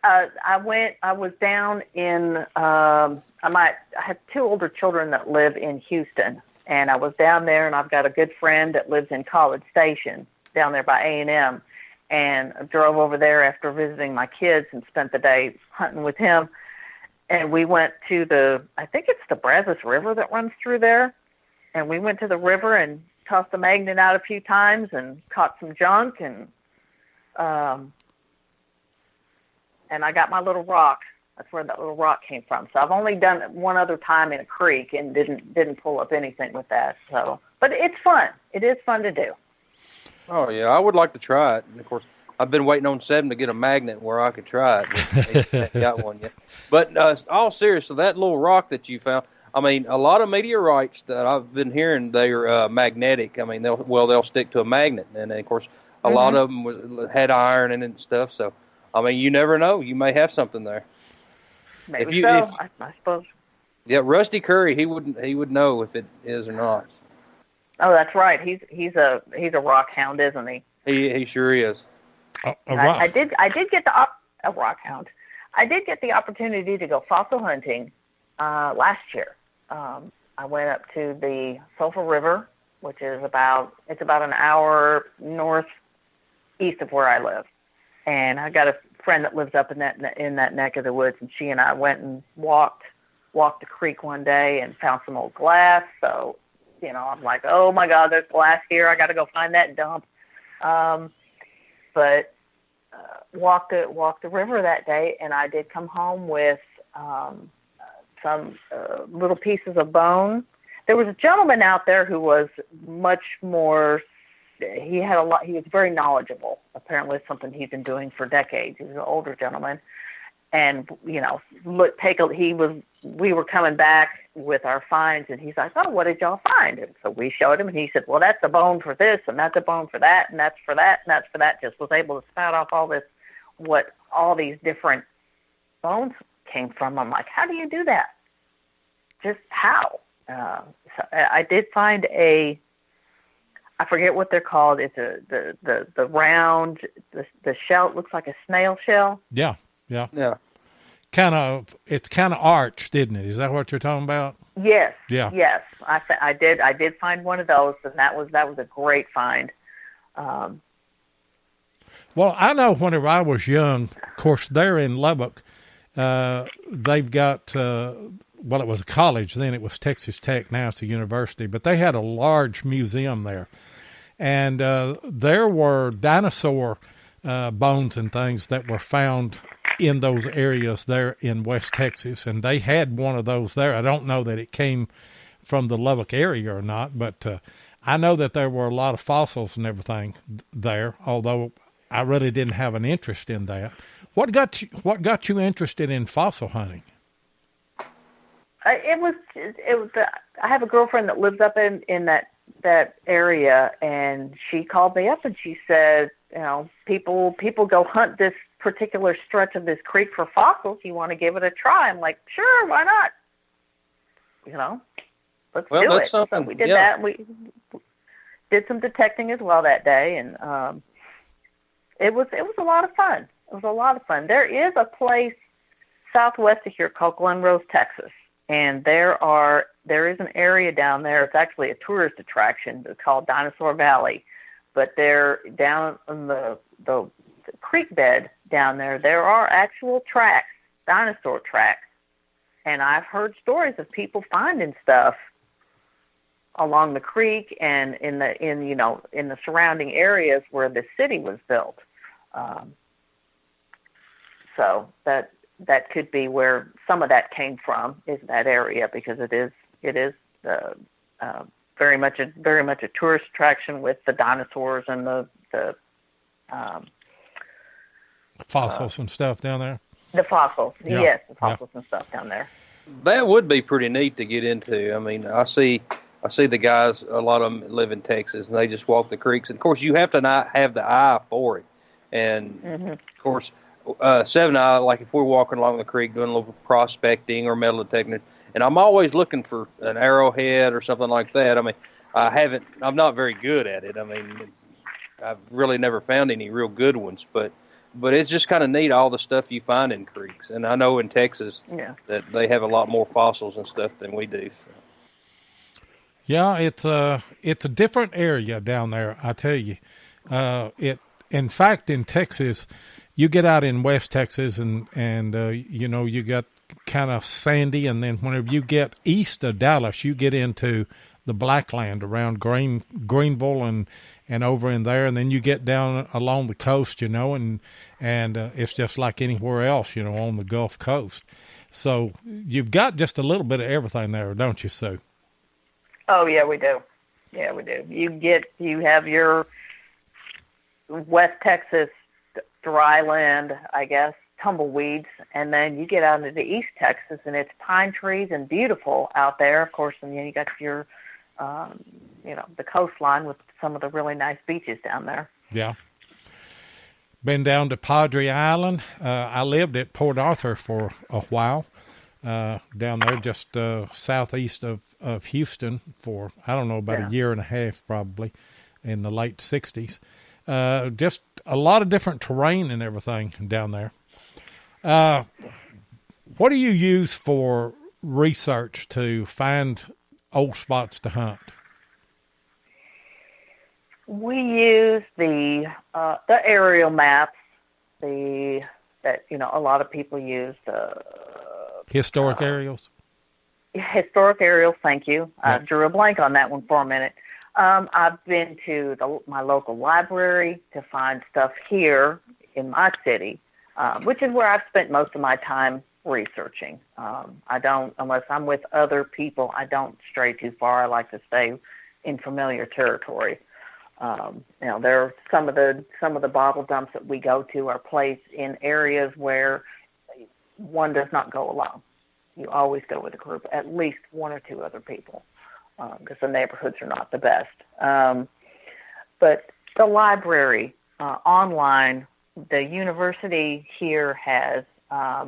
I was down in. I had 2 older children that live in Houston, and I was down there, and I've got a good friend that lives in College Station down there by A&M, and I drove over there after visiting my kids and spent the day hunting with him. And we went to I think it's the Brazos River that runs through there, and we went to the river and tossed the magnet out a few times and caught some junk, and I got my little rock. That's where that little rock came from. So I've only done it one other time in a creek and didn't pull up anything with that. So, but it's fun. It is fun to do. Oh yeah, I would like to try it. And of course, I've been waiting on Seven to get a magnet where I could try it. I haven't got one yet. But all serious, so that little rock that you found. I mean, a lot of meteorites that I've been hearing, they're magnetic. I mean, they'll stick to a magnet, and of course, a lot of them had iron in it and stuff. So, I mean, you never know. You may have something there. Maybe I suppose. Yeah, Rusty Curry, he would know if it is or not. Oh, that's right. He's a rock hound, isn't he? He sure is. I did get a rock hound. I did get the opportunity to go fossil hunting last year. I went up to the Sulphur River which is about an hour northeast of where I live. And I got a friend that lives up in that neck of the woods, and she and I went and walked the creek one day and found some old glass. So, I'm like, oh my God, there's glass here. I got to go find that dump. But walked the river that day, and I did come home with some little pieces of bone. There was a gentleman out there who was much more. He was very knowledgeable. Apparently, it's something he'd been doing for decades. He was an older gentleman, and we were coming back with our finds, and he's like, "Oh, what did y'all find?" And so we showed him, and he said, "Well, that's a bone for this, and that's a bone for that, and that's for that, and that's for that." Just was able to spout off what all these different bones came from. I'm like, how do you do that? Just how? So I did find I forget what they're called. It's the round, the shell. It looks like a snail shell. Yeah. It's kind of arched, isn't it? Is that what you're talking about? Yes. Yeah. Yes. I did find one of those, and that was a great find. Well, I know whenever I was young, of course, they're in Lubbock. They've got, it was a college then. It was Texas Tech. Now it's a university. But they had a large museum there. And there were dinosaur bones and things that were found in those areas there in West Texas. And they had one of those there. I don't know that it came from the Lubbock area or not, but I know that there were a lot of fossils and everything there, although I really didn't have an interest in that. What got you interested in fossil hunting? It was. I have a girlfriend that lives up in that area, and she called me up and she said, people go hunt this particular stretch of this creek for fossils. You want to give it a try? I'm like, sure, why not? Let's do it. So we did that. We did some detecting as well that day, and it was a lot of fun. It was a lot of fun. There is a place southwest of here called Glen Rose, Texas, and there is an area down there. It's actually a tourist attraction. It's called Dinosaur Valley, but they're down in the creek bed down there. There are actual tracks, dinosaur tracks, and I've heard stories of people finding stuff along the creek and in the surrounding areas where the city was built. So that could be where some of that came from, is that area, because it is very much a tourist attraction with the dinosaurs and the fossils and stuff down there. The fossils, yes, the fossils and stuff down there. That would be pretty neat to get into. I mean, I see the guys, a lot of them live in Texas, and they just walk the creeks. And of course, you have to not have the eye for it. And of course, Seven and I, like if we're walking along the creek doing a little prospecting or metal detecting, and I'm always looking for an arrowhead or something like that. I mean, I'm not very good at it. I mean, I've really never found any real good ones, but it's just kind of neat, all the stuff you find in creeks. And I know in Texas that they have a lot more fossils and stuff than we do. So. Yeah, it's a different area down there, I tell you. In fact, in Texas, you get out in West Texas and you got kind of sandy, and then whenever you get east of Dallas, you get into the Blackland around Greenville and over in there, and then you get down along the coast, and it's just like anywhere else, on the Gulf Coast. So you've got just a little bit of everything there, don't you, Sue? Oh yeah, we do. Yeah, we do. You have your West Texas dry land, I guess, tumbleweeds, and then you get out into East Texas, and it's pine trees and beautiful out there, of course, and then you got your, the coastline with some of the really nice beaches down there. Yeah. Been down to Padre Island. I lived at Port Arthur for a while, down there just southeast of Houston for, I don't know, about a year and a half probably in the late 60s. Just a lot of different terrain and everything down there. What do you use for research to find old spots to hunt? We use the aerial maps, that a lot of people use the historic aerials. Historic aerials, thank you. I Yep. drew a blank on that one for a minute. I've been to my local library to find stuff here in my city, which is where I've spent most of my time researching. I don't, unless I'm with other people, I don't stray too far. I like to stay in familiar territory. There are some of the bottle dumps that we go to are placed in areas where one does not go alone. You always go with a group, at least one or two other people, because the neighborhoods are not the best. But the library, online, the university here has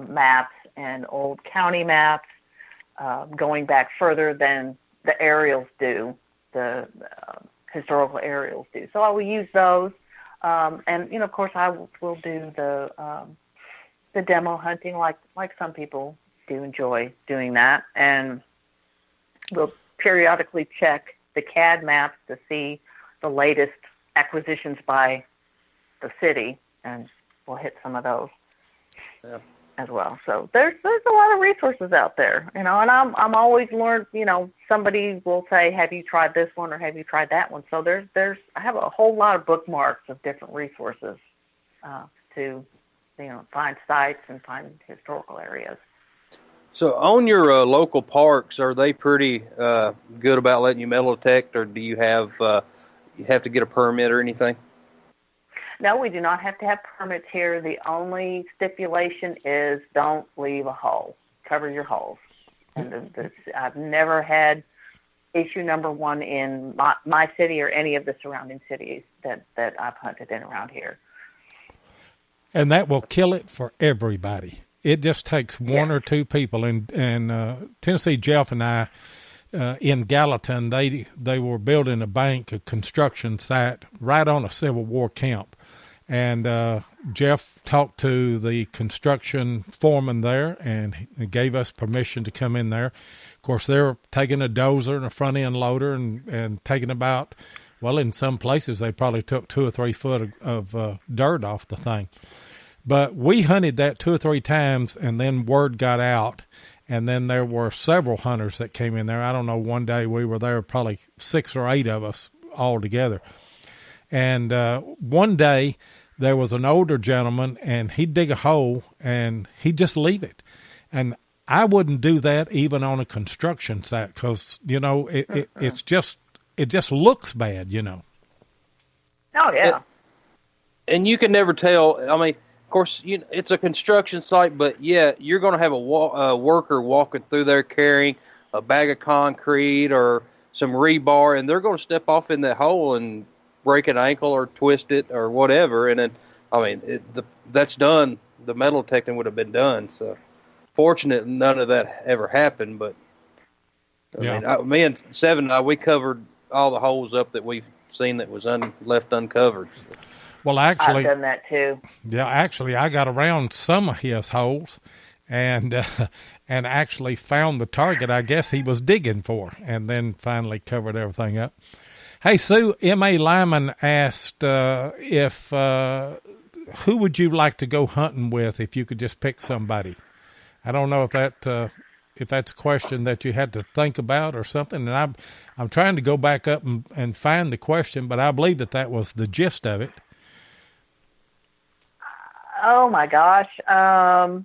maps and old county maps going back further than the aerials do, the historical aerials do. So I will use those. And, of course, I will do the demo hunting like some people do enjoy doing that. And we'll periodically check the CAD maps to see the latest acquisitions by the city, and we'll hit some of those as well. So there's a lot of resources out there, and I'm always learned. Somebody will say, "Have you tried this one or have you tried that one?" So I have a whole lot of bookmarks of different resources to find sites and find historical areas. So on your local parks, are they pretty good about letting you metal detect, or do you have to get a permit or anything? No, we do not have to have permits here. The only stipulation is don't leave a hole. Cover your holes. And I've never had issue number one in my city or any of the surrounding cities that I've hunted in around here. And that will kill it for everybody. It just takes one or two people. And Tennessee Jeff and I, in Gallatin, they were building a construction site right on a Civil War camp. And Jeff talked to the construction foreman there, and he gave us permission to come in there. Of course, they're taking a dozer and a front-end loader and taking about, well, in some places they probably took 2 or 3 foot of dirt off the thing. But we hunted that 2 or 3 times, and then word got out, and then there were several hunters that came in there. I don't know, one day we were there, probably 6 or 8 of us all together. And one day there was an older gentleman, and he'd dig a hole, and he'd just leave it. And I wouldn't do that even on a construction site because, it just looks bad, Oh, yeah. And you can never tell. I mean, of course, it's a construction site, but, you're going to have a worker walking through there carrying a bag of concrete or some rebar, and they're going to step off in that hole and break an ankle or twist it or whatever, and then, that's done. The metal detecting would have been done. So, fortunate none of that ever happened. But me and Seven and I, we covered all the holes up that we've seen that was left uncovered. Well, actually, I've done that too. Yeah, actually, I got around some of his holes, and actually found the target I guess he was digging for, and then finally covered everything up. Hey, Sue, M.A. Lyman asked who would you like to go hunting with if you could just pick somebody? I don't know if that's a question that you had to think about or something, and I'm trying to go back up and find the question, but I believe that was the gist of it. Oh, my gosh. I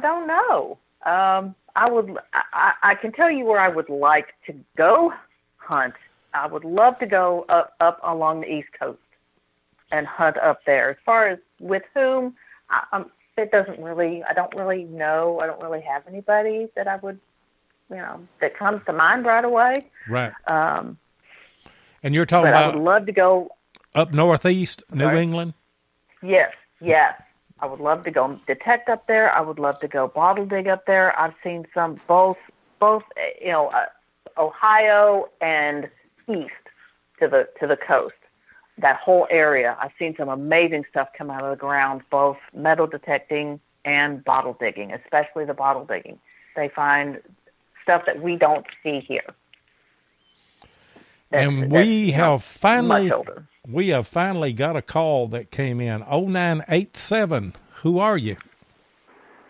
don't know. I can tell you where I would like to go hunt. I would love to go up along the East Coast and hunt up there. As far as with whom, it doesn't really. I don't really know. I don't really have anybody that I would, that comes to mind right away. Right. And you're talking about. I would love to go up northeast, New England. Yes. I would love to go detect up there. I would love to go bottle dig up there. I've seen some both Ohio and east to the coast. That whole area, I've seen some amazing stuff come out of the ground, both metal detecting and bottle digging, especially the bottle digging. They find stuff that we don't see here. And we have finally got a call that came in 0987. Who are you?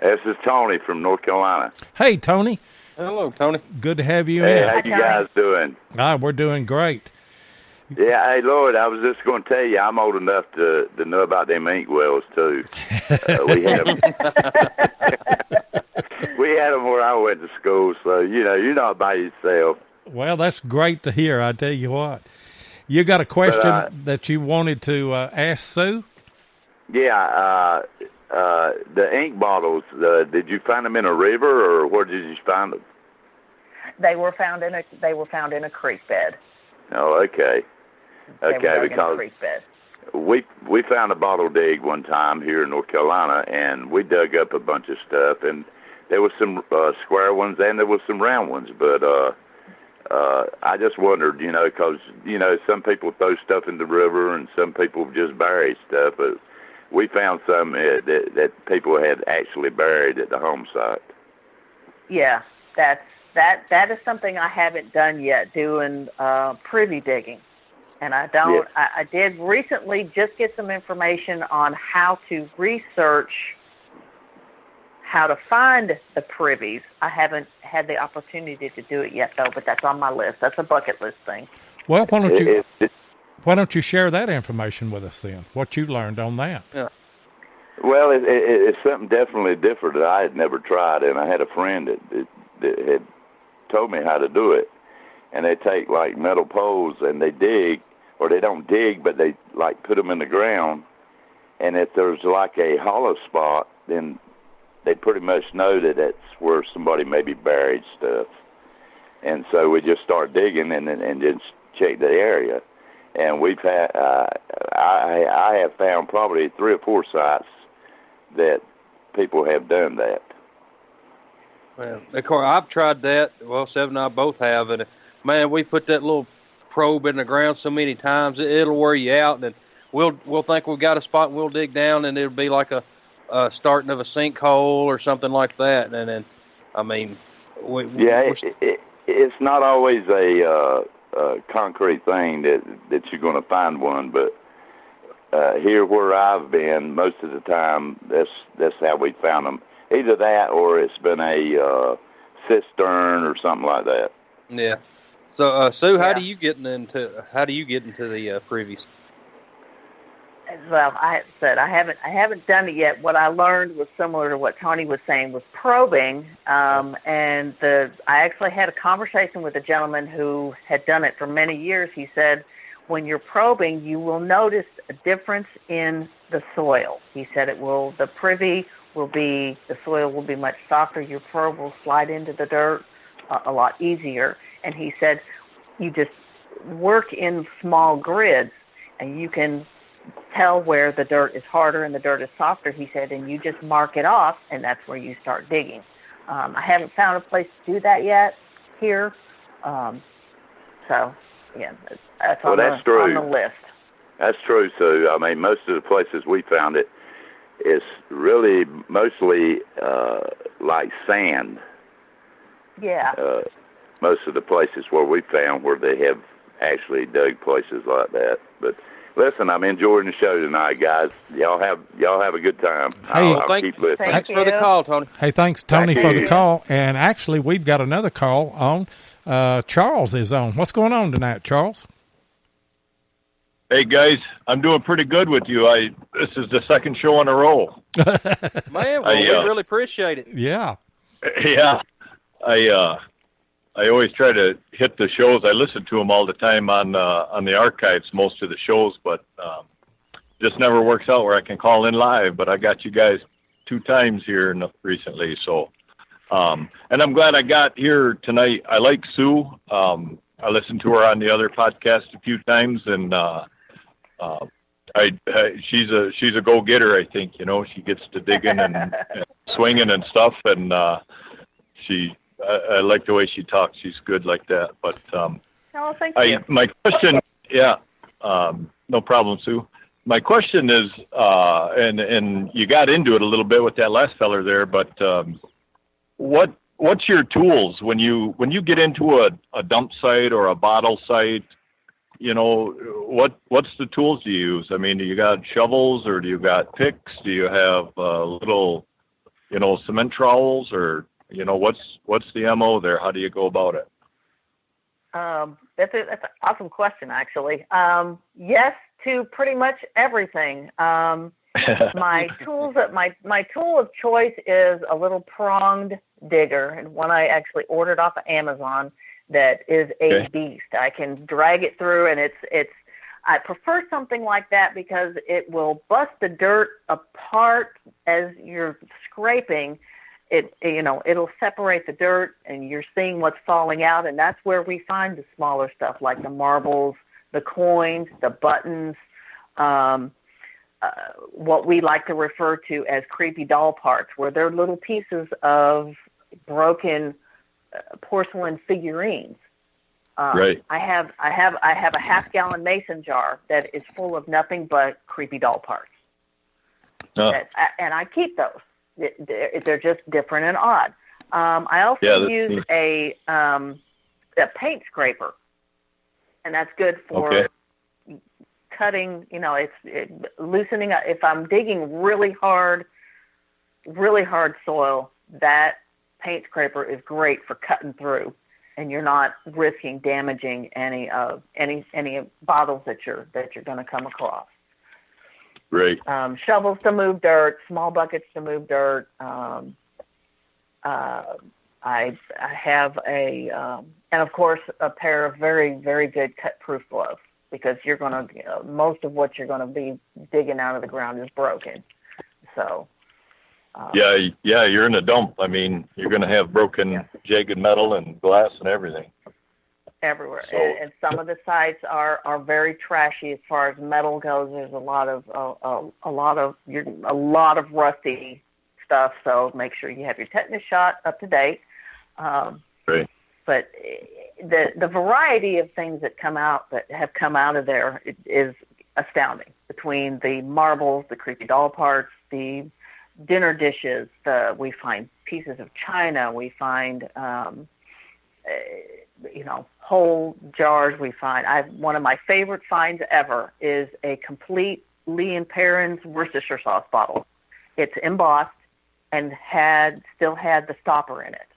This is Tony from North Carolina. Hey, Tony. Hello, Tony. Good to have you Hey, in. how you guys doing? We're doing great. Yeah, hey, Lloyd, I was just going to tell you, I'm old enough to know about them ink wells, too. We had them. We had them where I went to school, so, you're not by yourself. Well, that's great to hear, I tell you what. You got a question that you wanted to ask Sue? Yeah, the ink bottles, did you find them in a river, or where did you find them? They were found in a creek bed. Oh, okay. Okay, because creek bed. we found a bottle dig one time here in North Carolina, and we dug up a bunch of stuff, and there was some square ones and there was some round ones, but I just wondered, because some people throw stuff in the river and some people just bury stuff, but we found some that people had actually buried at the home site. Yeah, that is something I haven't done yet, doing privy digging. And I don't. Yes. I did recently just get some information on how to research how to find the privies. I haven't had the opportunity to do it yet, though. But that's on my list. That's a bucket list thing. Well, why don't you share that information with us then? What you learned on that? Yeah. Well, it's something definitely different that I had never tried, and I had a friend that had told me how to do it. And they take like metal poles and they dig, or they don't dig, but they like put them in the ground. And if there's like a hollow spot, then they pretty much know that that's where somebody maybe buried stuff. And so we just start digging and just check the area. And we've had, I have found probably 3 or 4 sites that people have done that. Well, of course, I've tried that. Well, Seven and I both have, and man, we put that little probe in the ground so many times it'll wear you out, and we'll think we've got a spot, and we'll dig down, and it'll be like a starting of a sinkhole or something like that. And then, I mean, it's not always a concrete thing that you're going to find one, but here where I've been, most of the time, that's how we found them. Either that or it's been a cistern or something like that. Yeah. So, Sue, how do you get into the privies? Well, I said I haven't done it yet. What I learned was similar to what Tony was saying, was probing. And I actually had a conversation with a gentleman who had done it for many years. He said, when you're probing, you will notice a difference in the soil. He said the soil will be much softer. Your probe will slide into the dirt a lot easier. And he said, you just work in small grids, and you can tell where the dirt is harder and the dirt is softer, he said, and you just mark it off, and that's where you start digging. I haven't found a place to do that yet here. So, yeah, that's on the list. That's true, Sue. I mean, most of the places we found it, it's really mostly like sand. Yeah. Most of the places where we found where they have actually dug places like that. But listen, I'm enjoying the show tonight, guys. Y'all have a good time. Hey, I'll keep listening. Thanks for the call, Tony. Hey, thanks, Tony, for the call. And actually, we've got another call on. Charles is on. What's going on tonight, Charles? Hey, guys. I'm doing pretty good with you. This is the second show in a row. Man, we really appreciate it. Yeah. Yeah. I always try to hit the shows. I listen to them all the time on the archives, most of the shows, but just never works out where I can call in live. But I got you guys 2 times here recently, so and I'm glad I got here tonight. I like Sue. I listened to her on the other podcast a few times, and she's a go-getter. I think she gets to digging and swinging and stuff, and I like the way she talks. She's good like that. But thank you. My question, no problem, Sue. My question is, and you got into it a little bit with that last feller there, but what's your tools when you get into a dump site or a bottle site what's the tools you use? I mean, do you got shovels or do you got picks? Do you have little, cement trowels, or what's the MO there? How do you go about it? That's an awesome question, actually. Yes, to pretty much everything. My tool of choice is a little pronged digger, and one I actually ordered off of Amazon that is a beast. I can drag it through, and I prefer something like that because it will bust the dirt apart as you're scraping. It'll separate the dirt, and you're seeing what's falling out, and that's where we find the smaller stuff like the marbles, the coins, the buttons, what we like to refer to as creepy doll parts, where they're little pieces of broken porcelain figurines. Right. I have a half-gallon mason jar that is full of nothing but creepy doll parts, and I keep those. They're just different and odd. I also use a paint scraper, and that's good for cutting. It's loosening up. If I'm digging really hard soil, that paint scraper is great for cutting through, and you're not risking damaging any bottles that you're going to come across. Right. Shovels to move dirt, small buckets to move dirt. I have and of course a pair of very, very good cut-proof gloves, because you're going to most of what you're going to be digging out of the ground is broken. So. Yeah, you're in a dump. I mean, you're going to have broken, jagged metal and glass and everything. Everywhere, and some of the sites are very trashy as far as metal goes. There's a lot of rusty stuff. So make sure you have your tetanus shot up to date. Right. But the variety of things that have come out of there is astounding. Between the marbles, the creepy doll parts, the dinner dishes, we find pieces of china. We find whole jars. We find one of my favorite finds ever is a complete Lee & Perrins Worcestershire sauce bottle. It's embossed and still had the stopper in it.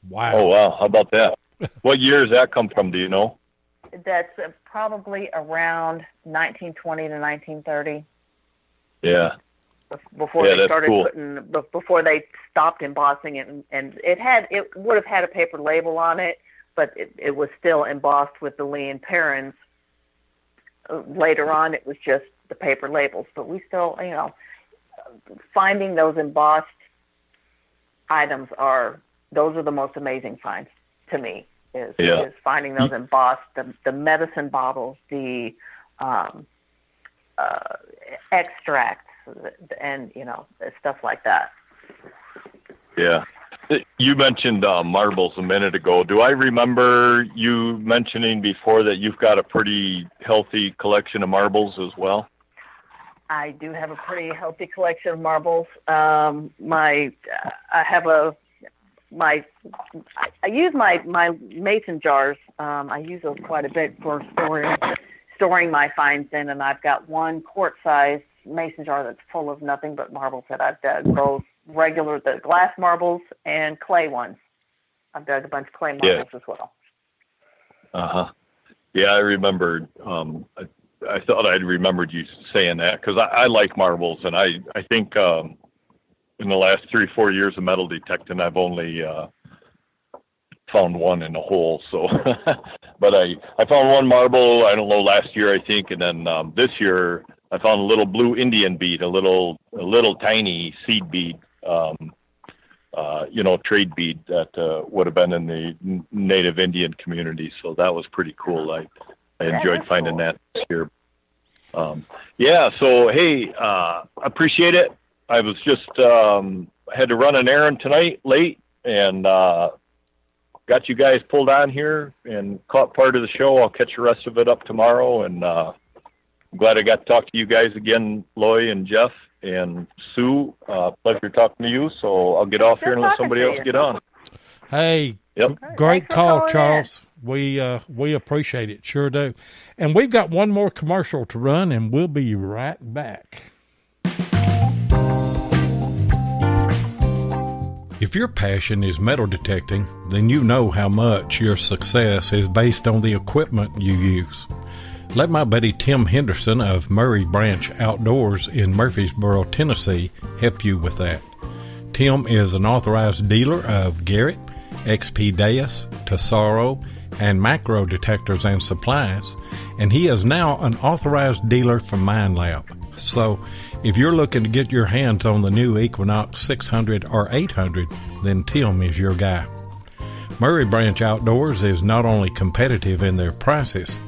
Wow. Oh, wow. How about that? What year does that come from? Do you know? That's probably around 1920 to 1930. Yeah. Before they started before they stopped embossing it, and it would have had a paper label on it, but it was still embossed with the Lee & Perrins. Later on, it was just the paper labels, but we still, finding those embossed items those are the most amazing finds to me. Is finding those embossed, the medicine bottles, the extracts, and stuff like that. Yeah. You mentioned marbles a minute ago. Do I remember you mentioning before that you've got a pretty healthy collection of marbles as well? I do have a pretty healthy collection of marbles. I use my mason jars. I use those quite a bit for storing my finds in, and I've got one quart-sized mason jar that's full of nothing but marbles that I've dug, both the glass marbles and clay ones. I've dug a bunch of clay marbles as well. Yeah, I remembered. I thought I'd remembered you saying that, because I like marbles, and I think in the last 3-4 years of metal detecting, I've only found one in a hole. So, but I found one marble, I don't know, last year I think, and then this year I found a little blue Indian bead, a little tiny seed bead, trade bead that would have been in the native Indian community. So that was pretty cool. I enjoyed finding that this year. So hey, appreciate it. I was just had to run an errand tonight late, and got you guys pulled on here and caught part of the show. I'll catch the rest of it up tomorrow, and I'm glad I got to talk to you guys again, Loy and Jeff and Sue. Pleasure talking to you. So I'll get off here and let somebody else get on. Hey, great call, Charles. We appreciate it, sure do. And we've got one more commercial to run, and we'll be right back. If your passion is metal detecting, then you know how much your success is based on the equipment you use. Let my buddy Tim Henderson of Murray Branch Outdoors in Murfreesboro, Tennessee, help you with that. Tim is an authorized dealer of Garrett, XP Deus, Tesoro, and Macro detectors and supplies, and he is now an authorized dealer for MineLab. So, if you're looking to get your hands on the new Equinox 600 or 800, then Tim is your guy. Murray Branch Outdoors is not only competitive in their prices,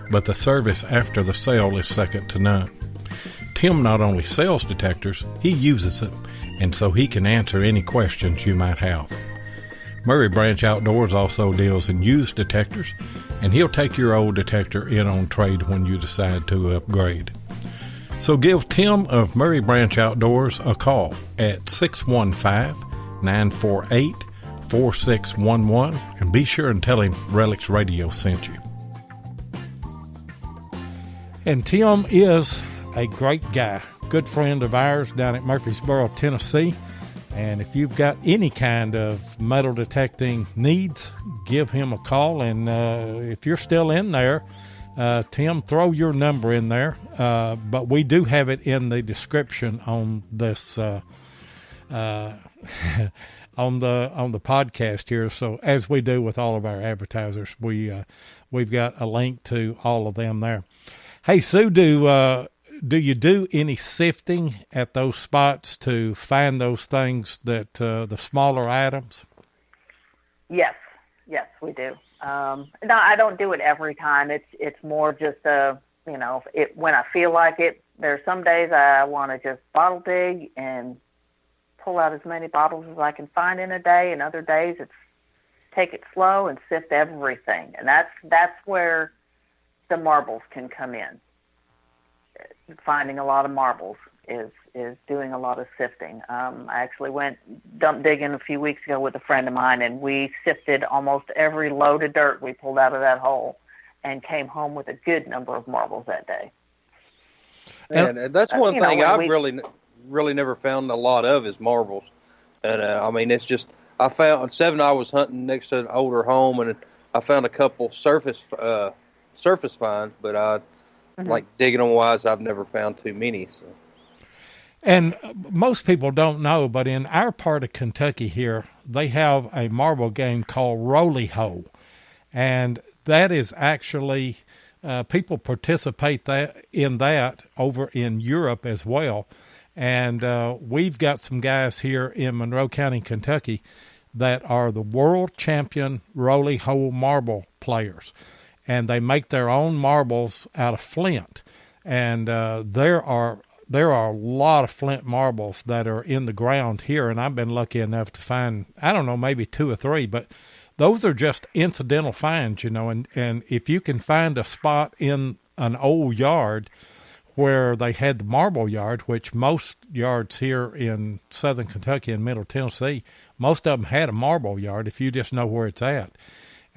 but the service after the sale is second to none. Tim not only sells detectors, he uses them, and so he can answer any questions you might have. Murray Branch Outdoors also deals in used detectors, and he'll take your old detector in on trade when you decide to upgrade. So give Tim of Murray Branch Outdoors a call at 615-948-4611 and be sure and tell him Relics Radio sent you. And Tim is a great guy, good friend of ours down at Murfreesboro, Tennessee. And if you've got any kind of metal detecting needs, give him a call. And if you're still in there, Tim, throw your number in there, but we do have it in the description on this on the podcast here. So as we do with all of our advertisers, we've got a link to all of them there. Hey, Sue, do you do any sifting at those spots to find those things that the smaller items? Yes, we do. No, I don't do it every time. It's more just when I feel like it. There's some days I want to just bottle dig and pull out as many bottles as I can find in a day, and other days it's take it slow and sift everything. And that's where the marbles can come in. Finding a lot of marbles is doing a lot of sifting. I actually went dump digging a few weeks ago with a friend of mine, and we sifted almost every load of dirt we pulled out of that hole and came home with a good number of marbles that day. And that's one thing I've really never found a lot of is marbles. And it's just, I found I was hunting next to an older home, and I found a couple surface finds, but like digging them wise, I've never found too many. So. And most people don't know, but in our part of Kentucky here, they have a marble game called Roly-Ho. And that is actually, people participate in that over in Europe as well. And we've got some guys here in Monroe County, Kentucky, that are the world champion Roly-Ho marble players. And they make their own marbles out of flint. And there are a lot of flint marbles that are in the ground here, and I've been lucky enough to find, I don't know, maybe 2 or 3, but those are just incidental finds, and if you can find a spot in an old yard where they had the marble yard, which most yards here in southern Kentucky and middle Tennessee, most of them had a marble yard if you just know where it's at.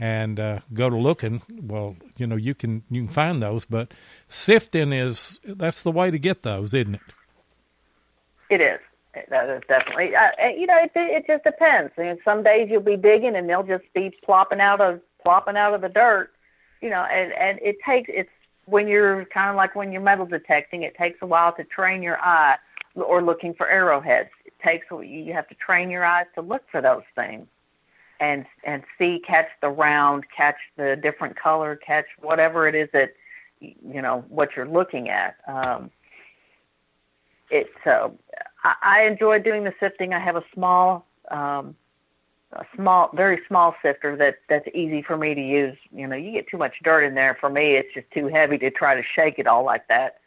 And go to looking, well, you can find those, but sifting that's the way to get those, isn't it? It is. That is definitely. It just depends. Some days you'll be digging and they'll just be plopping out of the dirt, and it's when you're kind of like when you're metal detecting, it takes a while to train your eye, or looking for arrowheads. You have to train your eyes to look for those things. And catch the round, catch the different color, catch whatever it is that, what you're looking at. I enjoy doing the sifting. I have a very small sifter that's easy for me to use. You get too much dirt in there. For me, it's just too heavy to try to shake it all like that.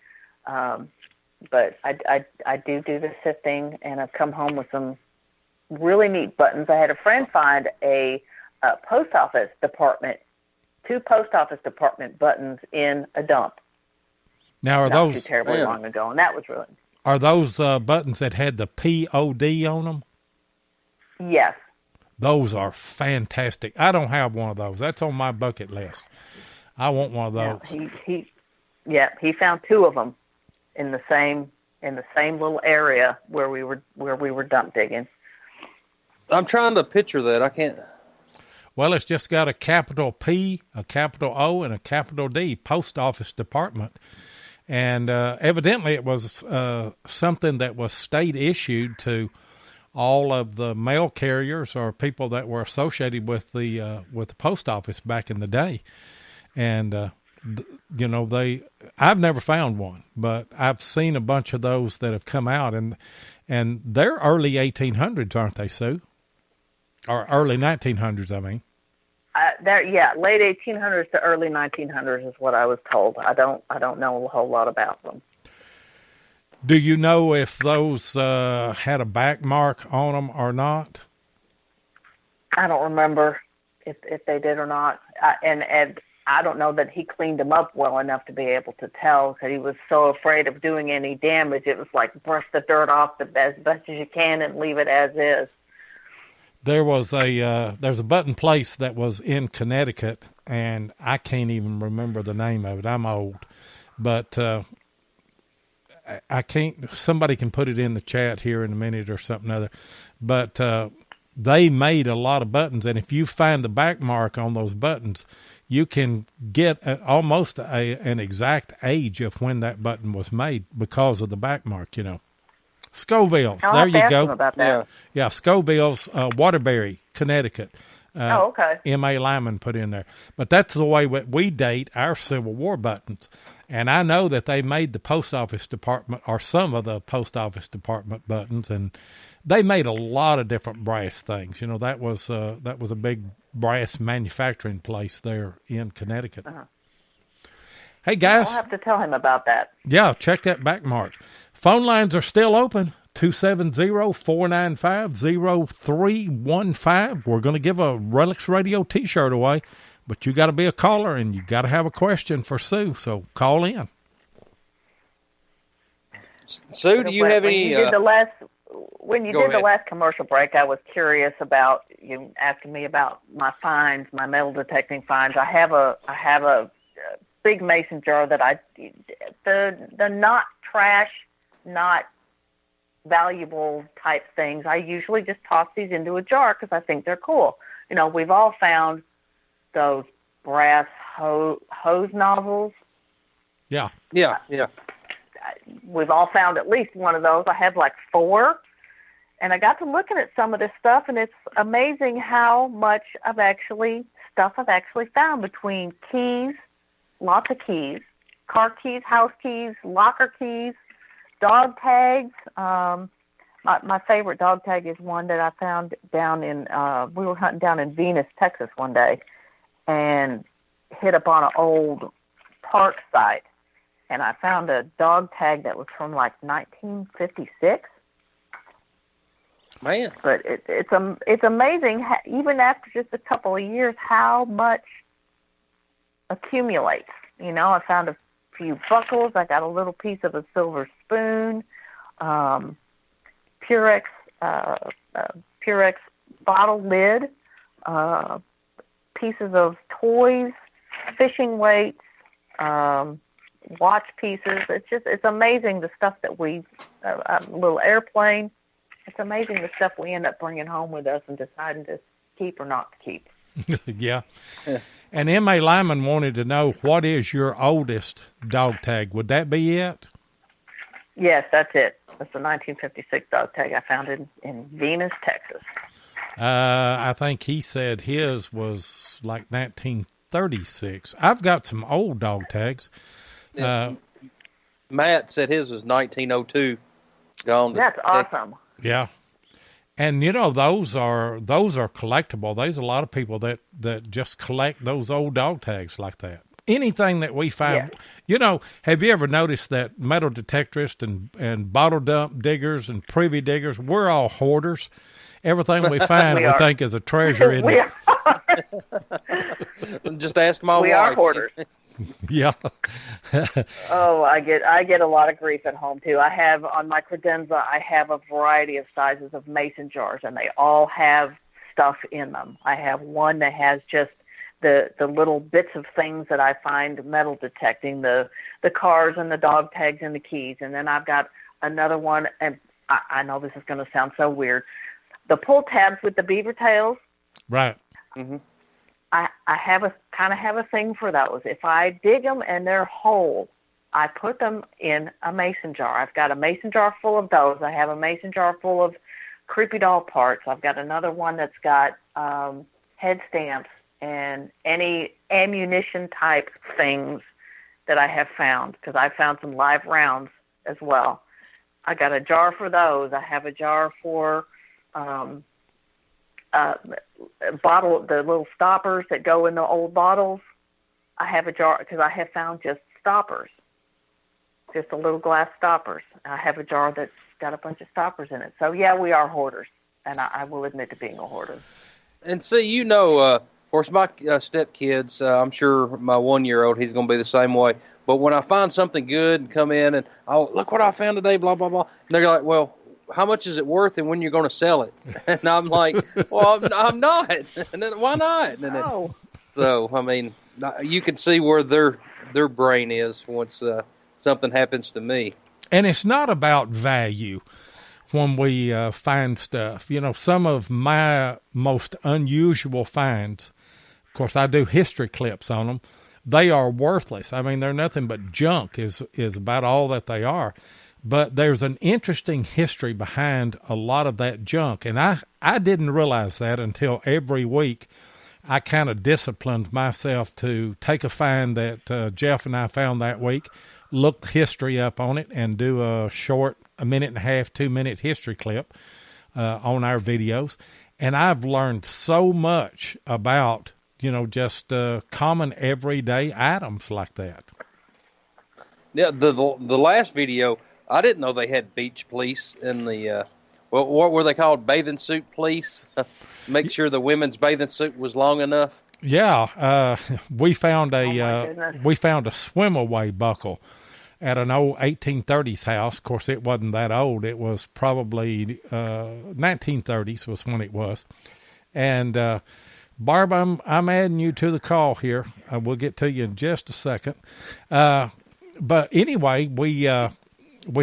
But I do the sifting, and I've come home with some really neat buttons. I had a friend find a post office department, 2 post office department buttons in a dump. Now, are not those too terribly long ago, and that was really. Are those buttons that had the POD on them? Yes. Those are fantastic. I don't have one of those. That's on my bucket list. I want one of those. He found two of them in the same little area where we were dump digging. I'm trying to picture that. I can't. Well, it's just got a capital P, a capital O, and a capital D, Post Office Department. And evidently it was something that was state issued to all of the mail carriers or people that were associated with the post office back in the day. And, I've never found one, but I've seen a bunch of those that have come out, and they're early 1800s, aren't they, Sue? Or early 1900s, I mean. Late 1800s to early 1900s is what I was told. I don't know a whole lot about them. Do you know if those had a back mark on them or not? I don't remember if they did or not. And I don't know that he cleaned them up well enough to be able to tell, because he was so afraid of doing any damage. It was like brush the dirt off as best as you can and leave it as is. There was there's a button place that was in Connecticut, and I can't even remember the name of it. I'm old, but I can't. Somebody can put it in the chat here in a minute or something other. But they made a lot of buttons, and if you find the back mark on those buttons, you can get almost an exact age of when that button was made because of the back mark. Scoville's. There you go. About that. Yeah, Scoville's, Waterbury, Connecticut. Okay. M.A. Lyman put in there. But that's the way we date our Civil War buttons. And I know that they made the Post Office Department, or some of the Post Office Department buttons, and they made a lot of different brass things. That was a big brass manufacturing place there in Connecticut. Uh-huh. Hey, guys. I'll have to tell him about that. Yeah, check that back mark. Phone lines are still open, 270-495-0315. We're going to give a Relics Radio T-shirt away, but you got to be a caller, and you got to have a question for Sue, so call in. Sue, do you have any... When you did the last commercial break, I was curious about you asking me about my finds, my metal detecting finds. I have a big mason jar that the not trash, not valuable type things. I usually just toss these into a jar because I think they're cool. We've all found those brass hose nozzles. Yeah. We've all found at least one of those. I have like 4. And I got to looking at some of this stuff, and it's amazing how much I've actually found between keys, lots of keys, car keys, house keys, locker keys, dog tags. My favorite dog tag is one that I found down in, we were hunting down in Venus, Texas one day, and hit up on an old park site. And I found a dog tag that was from like 1956. Man. But it's amazing, even after just a couple of years, how much accumulates. I found a few buckles. I got a little piece of a silver spoon, Purex bottle lid, pieces of toys, fishing weights, watch pieces. It's amazing the stuff that a little airplane. It's amazing the stuff we end up bringing home with us and deciding to keep or not to keep. Yeah. And M.A. Lyman wanted to know, what is your oldest dog tag? Would that be it? Yes, that's it. That's the 1956 dog tag I found in Venus, Texas. I think he said his was like 1936. I've got some old dog tags. Matt said his was 1902. That's awesome. Yeah. And those are collectible. There's a lot of people that just collect those old dog tags like that. Anything that we find, have you ever noticed that metal detectorists and bottle dump diggers and privy diggers, we're all hoarders. Everything we find we think is a treasure in it. Just ask my wife. We are hoarders. Yeah. Oh, I get a lot of grief at home too. I have on my credenza, I have a variety of sizes of mason jars, and they all have stuff in them. I have one that has just the little bits of things that I find metal detecting, the cars and the dog tags and the keys. And then I've got another one, and I know this is going to sound so weird, the pull tabs with the beaver tails. Right. Mm-hmm. I have a thing for those. If I dig them and they're whole, I put them in a mason jar. I've got a mason jar full of those. I have a mason jar full of creepy doll parts. I've got another one that's got head stamps and any ammunition type things that I have found, because I found some live rounds as well. I got a jar for those. I have a jar for bottle, the little stoppers that go in the old bottles. I have a jar because I have found just stoppers, just the little glass stoppers. I have a jar that's got a bunch of stoppers in it. So yeah, we are hoarders, and I will admit to being a hoarder. And see, of course, my stepkids, I'm sure my 1-year-old, he's going to be the same way. But when I find something good and come in and, oh, look what I found today, blah, blah, blah. And they're like, well, how much is it worth and when you're going to sell it? And I'm like, well, I'm not. And then why not? And then, so, I mean, you can see where their brain is once something happens to me. And it's not about value when we find stuff. You know, some of my most unusual finds, of course, I do history clips on them. They are worthless. I mean, they're nothing but junk is about all that they are. But there's an interesting history behind a lot of that junk. And I didn't realize that until every week I kind of disciplined myself to take a find that Jeff and I found that week, look the history up on it, and do a short 1.5, 2-minute history clip on our videos. And I've learned so much about, just common everyday items like that. Yeah, the last video, I didn't know they had beach police in the, what were they called, bathing suit police? Make sure the women's bathing suit was long enough. Yeah, we found a swim-away buckle at an old 1830s house. Of course, it wasn't that old. It was probably 1930s was when it was. And Barb, I'm adding you to the call here. We'll get to you in just a second. But anyway, we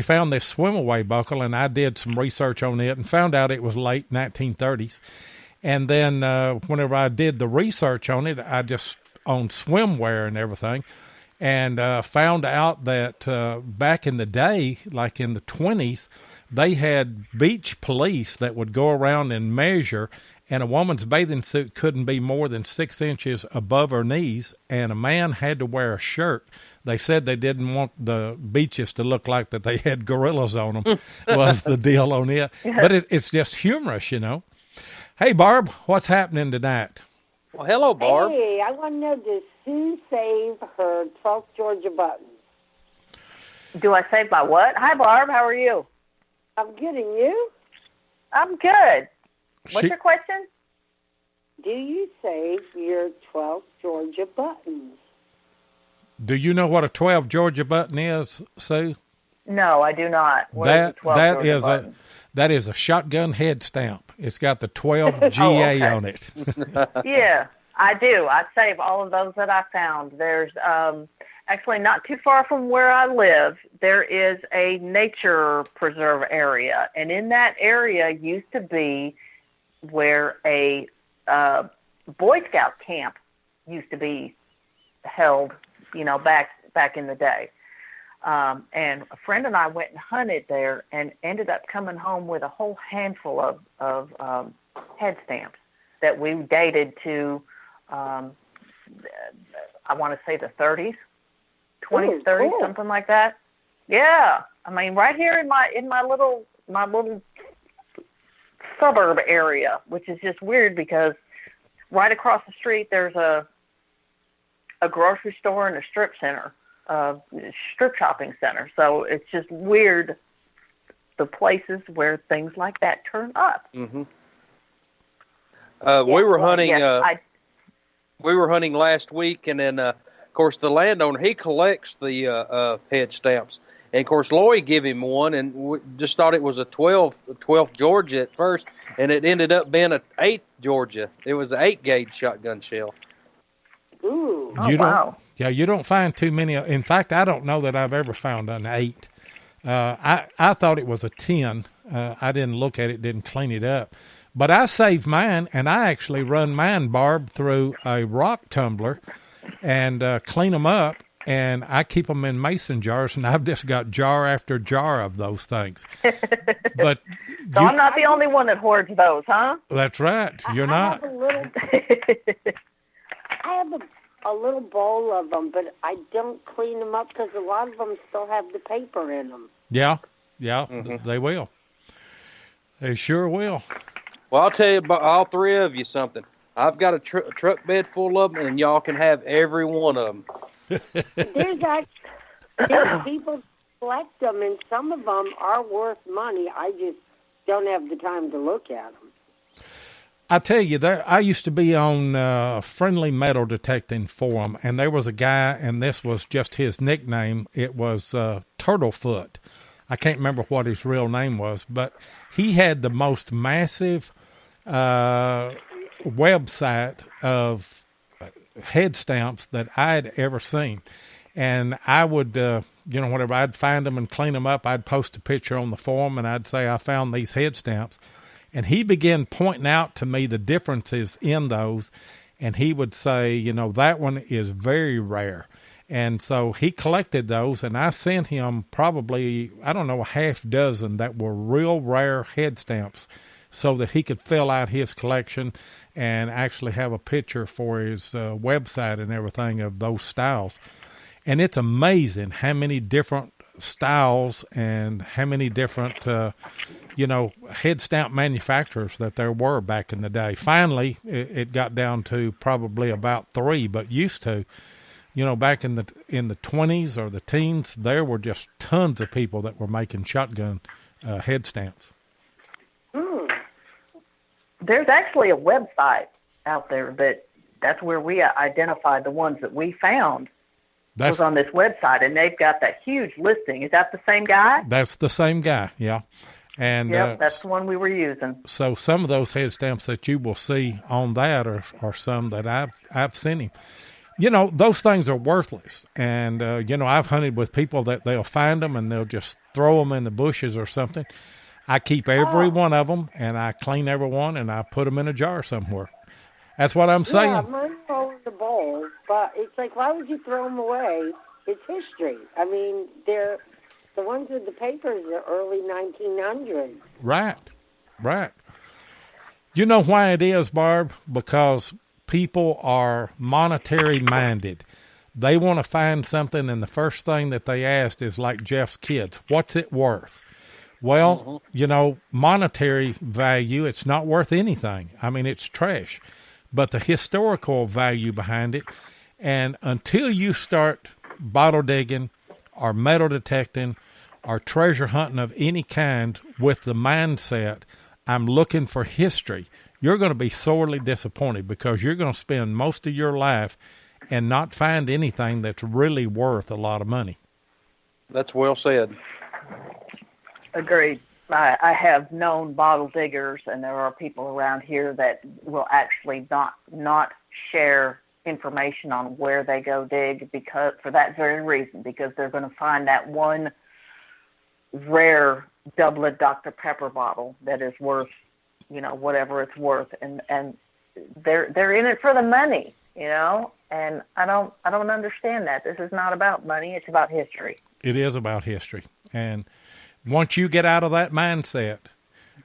found this swim-away buckle, and I did some research on it and found out it was late 1930s. And then whenever I did the research on it, I just on swimwear and everything, and found out that back in the day, like in the 20s, they had beach police that would go around and measure, and a woman's bathing suit couldn't be more than 6 inches above her knees, and a man had to wear a shirt. They said they didn't want the beaches to look like that they had gorillas on them, was the deal on it. But it's just humorous, Hey, Barb, what's happening tonight? Well, hello, Barb. Hey, I want to know, does Sue save her 12th Georgia buttons? Do I save my what? Hi, Barb. How are you? I'm good, and you? I'm good. What's your question? Do you save your 12th Georgia buttons? Do you know what a 12 Georgia button is, Sue? No, I do not. That is a shotgun head stamp. It's got the 12 GA on it. Yeah, I do. I save all of those that I found. There's actually not too far from where I live, there is a nature preserve area. And in that area used to be where a Boy Scout camp used to be held, back in the day. And a friend and I went and hunted there and ended up coming home with a whole handful of head stamps that we dated to, I want to say the 30s, 20s, 30s, cool. Something like that. Yeah. I mean, right here in my little suburb area, which is just weird because right across the street there's a grocery store and a strip shopping center. So it's just weird, the places where things like that turn up. Mm-hmm. We were hunting. We were hunting last week, and then of course the landowner, he collects the head stamps, And of course, Lloyd gave him one, and we just thought it was a 12th Georgia at first, and it ended up being a 8th Georgia. It was an 8-gauge shotgun shell. Ooh. Wow. Yeah, you don't find too many. In fact, I don't know that I've ever found an 8. I thought it was a 10. I didn't look at it, didn't clean it up. But I saved mine, and I actually run mine, Barb, through a rock tumbler and clean them up, and I keep them in mason jars, and I've just got jar after jar of those things. But So I'm not the only one that hoards those, huh? That's right. You're not. I have a little bowl of them, but I don't clean them up because a lot of them still have the paper in them. Yeah, they will. They sure will. Well, I'll tell you about all 3 of you something. I've got a truck bed full of them, and y'all can have every one of them. There's people collect them, and some of them are worth money. I just don't have the time to look at them. I tell you, I used to be on Friendly Metal Detecting Forum, and there was a guy, and this was just his nickname. It was Turtlefoot. I can't remember what his real name was, but he had the most massive website of head stamps that I'd ever seen. And I would, whenever I'd find them and clean them up, I'd post a picture on the forum, and I'd say, I found these head stamps. And he began pointing out to me the differences in those, and he would say, that one is very rare. And so he collected those, and I sent him probably, a half dozen that were real rare head stamps so that he could fill out his collection and actually have a picture for his website and everything of those styles. And it's amazing how many different styles and how many different head stamp manufacturers that there were back in the day. Finally, it got down to probably about 3, but used to, back in the 20s or the teens, there were just tons of people that were making shotgun head stamps. There's actually a website out there that's where we identified the ones that we found. Was on this website, and they've got that huge listing. Is that the same guy? That's the same guy, yeah. And that's the one we were using. So some of those head stamps that you will see on that are some that I've seen him. Those things are worthless. And, I've hunted with people that they'll find them and they'll just throw them in the bushes or something. I keep every one of them, and I clean every one, and I put them in a jar somewhere. That's what I'm saying. Yeah, mine go in the bowl, but it's like, why would you throw them away? It's history. I mean, they're the ones with the papers are early 1900s. Right. You know why it is, Barb? Because people are monetary minded. They want to find something, and the first thing that they ask is like Jeff's kids, what's it worth? Well, monetary value, it's not worth anything. I mean, it's trash. But the historical value behind it, and until you start bottle digging or metal detecting or treasure hunting of any kind with the mindset, I'm looking for history, you're going to be sorely disappointed because you're going to spend most of your life and not find anything that's really worth a lot of money. That's well said. Agreed. I have known bottle diggers, and there are people around here that will actually not share information on where they go dig because for that very reason, because they're going to find that one rare doublet Dr. Pepper bottle that is worth, whatever it's worth, and they're in it for the money, and I don't understand that. This is not about money; it's about history. It is about history, and once you get out of that mindset,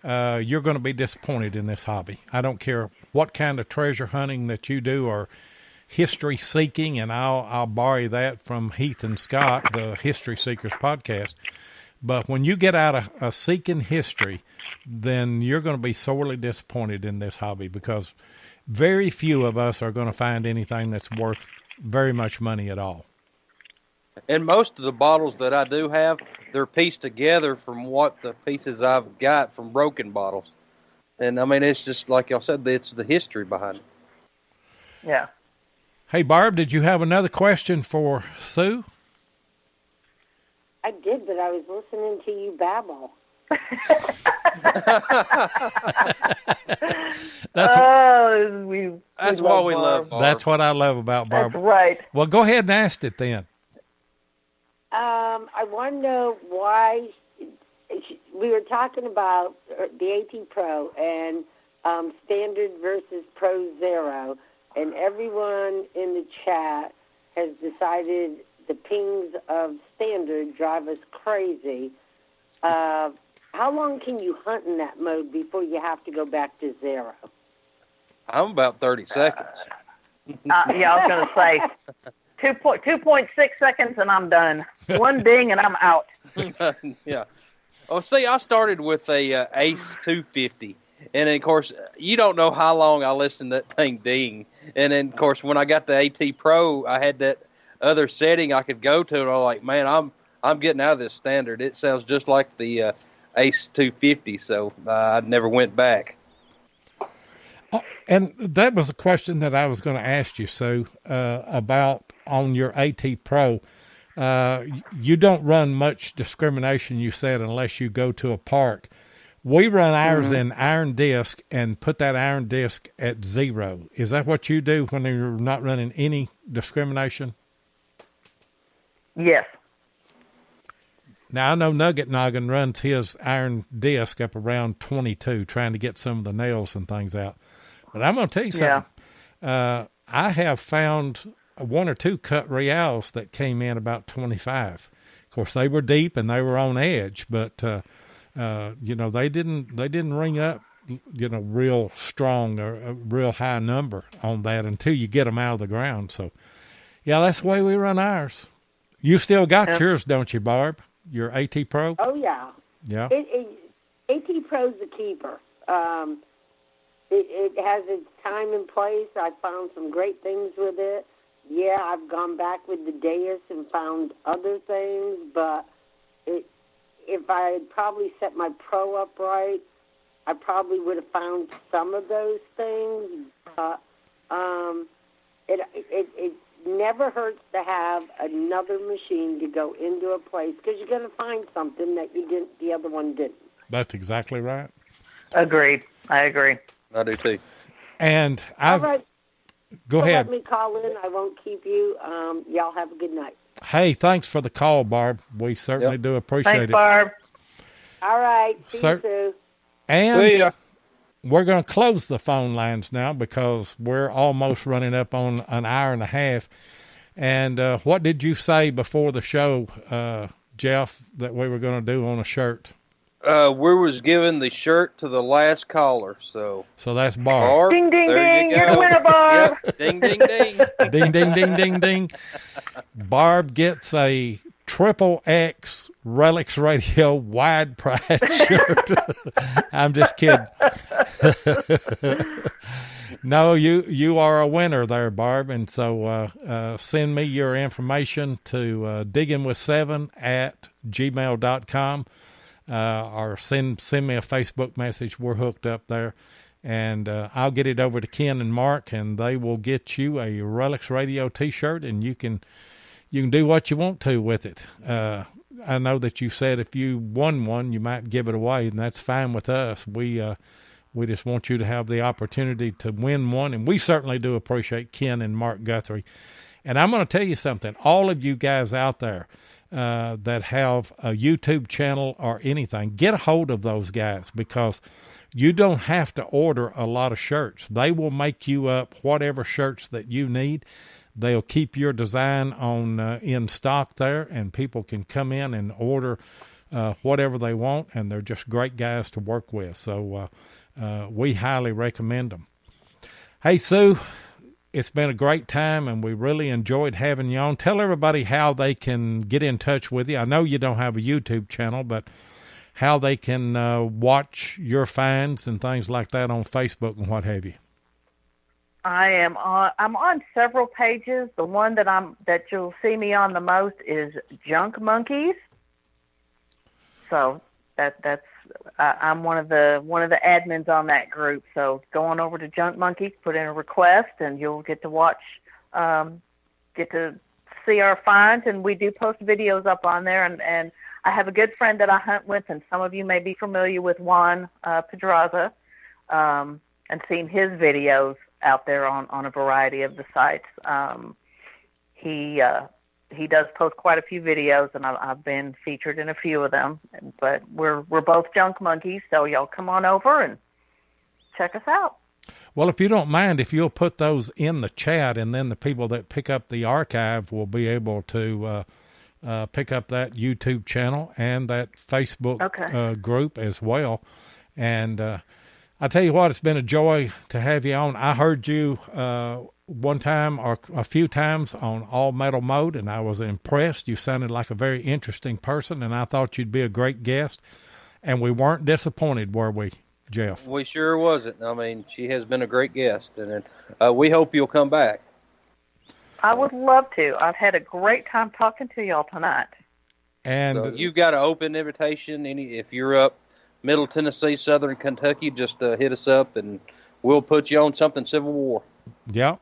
you're going to be disappointed in this hobby. I don't care what kind of treasure hunting that you do or history seeking, and I'll borrow that from Heath and Scott, the History Seekers podcast. But when you get out of seeking history, then you're going to be sorely disappointed in this hobby because very few of us are going to find anything that's worth very much money at all. And most of the bottles that I do have, they're pieced together from what the pieces I've got from broken bottles. And, I mean, it's just, like y'all said, it's the history behind it. Yeah. Hey, Barb, did you have another question for Sue? I did, but I was listening to you babble. That's why we love Barb. That's what I love about Barb. That's right. Well, go ahead and ask it then. I want to know why we were talking about the AT Pro and Standard versus Pro Zero, and everyone in the chat has decided the pings of Standard drive us crazy. How long can you hunt in that mode before you have to go back to zero? I'm about 30 seconds. Yeah, I was going to say 2.6 seconds and I'm done. One ding and I'm out. Yeah. Oh, see, I started with a Ace 250. And, then, of course, you don't know how long I listened to that thing ding. And then, of course, when I got the AT Pro, I had that other setting I could go to. And I'm like, man, I'm getting out of this Standard. It sounds just like the Ace 250, so I never went back. And that was a question that I was going to ask you, Sue, about on your AT Pro. You don't run much discrimination, you said, unless you go to a park. We run ours in iron disc and put that iron disc at 0. Is that what you do when you're not running any discrimination? Yes. Now, I know Nugget Noggin runs his iron disc up around 22, trying to get some of the nails and things out. But I'm going to tell you something. Yeah. I have found 1 or 2 cut reals that came in about 25. Of course, they were deep and they were on edge, but they didn't ring up, real strong or a real high number on that until you get them out of the ground. So, yeah, that's the way we run ours. You still got yours, don't you, Barb? Your AT Pro? Oh, yeah. Yeah. AT Pro's a keeper. It has its time and place. I found some great things with it. Yeah, I've gone back with the Deus and found other things, but if I had probably set my Pro up right, I probably would have found some of those things. But it never hurts to have another machine to go into a place because you're going to find something that the other one didn't. That's exactly right. Agreed. I agree. I do too. And all right. Go ahead. Let me call in. I won't keep you. Y'all have a good night. Hey, thanks for the call, Barb. We certainly do appreciate it. Thanks, Barb. All right. See you soon. And we're going to close the phone lines now because we're almost running up on an hour and a half. And what did you say before the show, Jeff, that we were going to do on a shirt? We was giving the shirt to the last caller, so that's Barb. Ding, ding, there ding. You go. You're the winner, Barb. Yep. Ding, ding, ding. Ding, ding, ding, ding, ding. Barb gets a XXX Relics Radio Wide Pride shirt. I'm just kidding. No, you are a winner there, Barb. And so send me your information to diggingwith7@gmail.com. Or send me a Facebook message. We're hooked up there. And I'll get it over to Ken and Mark, and they will get you a Relics Radio T-shirt, and you can do what you want to with it. I know that you said if you won one, you might give it away, and that's fine with us. We just want you to have the opportunity to win one, and we certainly do appreciate Ken and Mark Guthrie. And I'm going to tell you something. All of you guys out there that have a YouTube channel or anything, get a hold of those guys because you don't have to order a lot of shirts. They will make you up whatever shirts that you need. They'll keep your design on in stock there, and people can come in and order whatever they want, and they're just great guys to work with. So we highly recommend them. Hey, Sue, it's been a great time, and we really enjoyed having you on. Tell everybody how they can get in touch with you. I know you don't have a YouTube channel, but how they can watch your finds and things like that on Facebook and what have you. I'm on several pages. The one that you'll see me on the most is Junk Monkeys. So that's I'm one of the admins on that group. So go on over to Junk Monkeys, put in a request, and you'll get to watch, get to see our finds, and we do post videos up on there. And I have a good friend that I hunt with, and some of you may be familiar with Juan Pedraza, and seen his videos out there on a variety of the sites. He does post quite a few videos, and I've been featured in a few of them. But we're both junk monkeys, so y'all come on over and check us out. Well, if you don't mind, if you'll put those in the chat, and then the people that pick up the archive will be able to pick up that YouTube channel and that Facebook group as well. And I tell you what, it's been a joy to have you on. I heard you one time or a few times on All Metal Mode, and I was impressed. You sounded like a very interesting person, and I thought you'd be a great guest. And we weren't disappointed, were we, Jeff? We sure wasn't. I mean, she has been a great guest, and we hope you'll come back. I would love to. I've had a great time talking to y'all tonight. And so you've got an open invitation. If you're up Middle Tennessee, Southern Kentucky, just hit us up, and we'll put you on something Civil War. Yeah.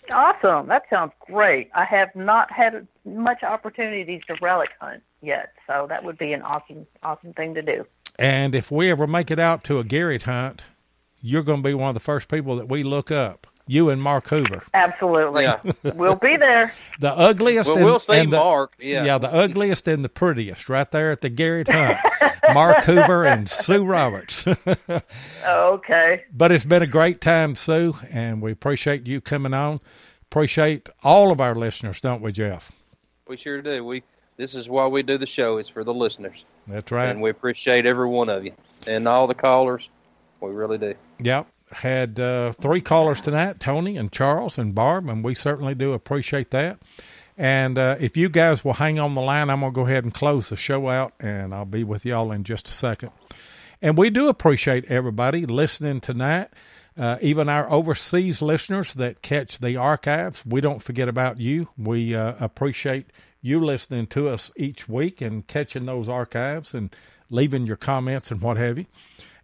Awesome. That sounds great. I have not had much opportunities to relic hunt yet, so that would be an awesome thing to do. And if we ever make it out to a Garrett hunt, you're going to be one of the first people that we look up. You and Mark Hoover. Absolutely. Yeah. We'll be there. The ugliest. Well, we'll see Mark. Yeah, the ugliest and the prettiest right there at the Garrett hunt. Mark Hoover and Sue Roberts. Okay. But it's been a great time, Sue, and we appreciate you coming on. Appreciate all of our listeners, don't we, Jeff? We sure do. This is why we do the show. It's for the listeners. That's right. And we appreciate every one of you and all the callers. We really do. Yep. Had 3 callers tonight, Tony and Charles and Barb, and we certainly do appreciate that. And if you guys will hang on the line, I'm going to go ahead and close the show out, and I'll be with y'all in just a second. And we do appreciate everybody listening tonight, even our overseas listeners that catch the archives. We don't forget about you. We appreciate you listening to us each week and catching those archives and leaving your comments and what have you.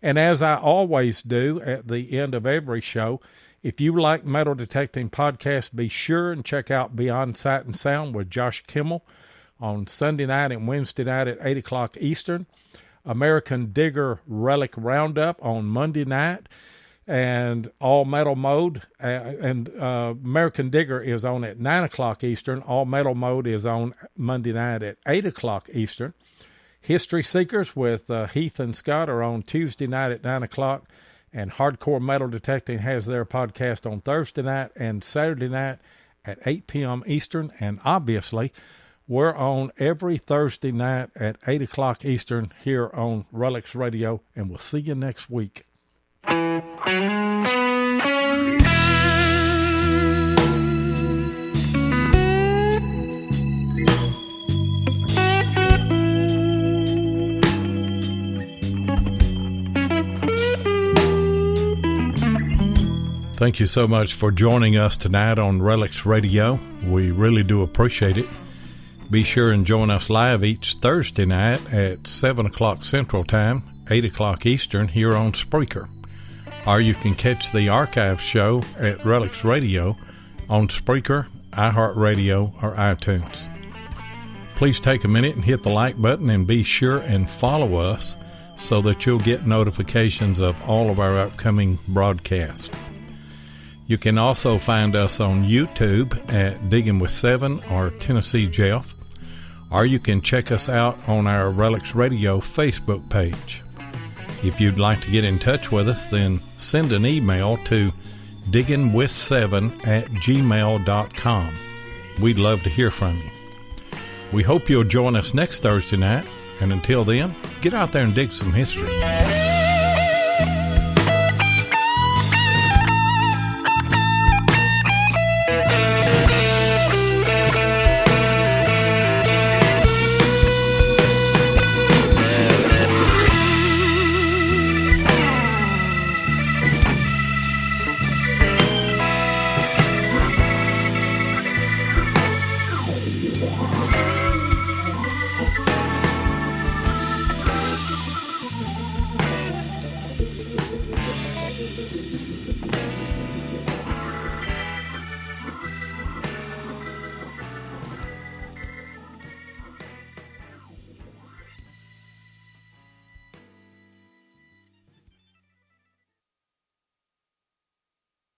And as I always do at the end of every show, if you like Metal Detecting Podcast, be sure and check out Beyond Sight and Sound with Josh Kimmel on Sunday night and Wednesday night at 8 o'clock Eastern. American Digger Relic Roundup on Monday night, and All Metal Mode. American Digger is on at 9 o'clock Eastern. All Metal Mode is on Monday night at 8 o'clock Eastern. History Seekers with Heath and Scott are on Tuesday night at 9 o'clock, and Hardcore Metal Detecting has their podcast on Thursday night and Saturday night at 8 p.m. Eastern, and obviously we're on every Thursday night at 8 o'clock Eastern here on Relics Radio, and we'll see you next week. Thank you so much for joining us tonight on Relics Radio. We really do appreciate it. Be sure and join us live each Thursday night at 7 o'clock Central Time, 8 o'clock Eastern here on Spreaker. Or you can catch the archive show at Relics Radio on Spreaker, iHeartRadio, or iTunes. Please take a minute and hit the like button and be sure and follow us so that you'll get notifications of all of our upcoming broadcasts. You can also find us on YouTube at Digging with Seven or Tennessee Jeff, or you can check us out on our Relics Radio Facebook page. If you'd like to get in touch with us, then send an email to diggingwith7@gmail.com. We'd love to hear from you. We hope you'll join us next Thursday night, and until then, get out there and dig some history.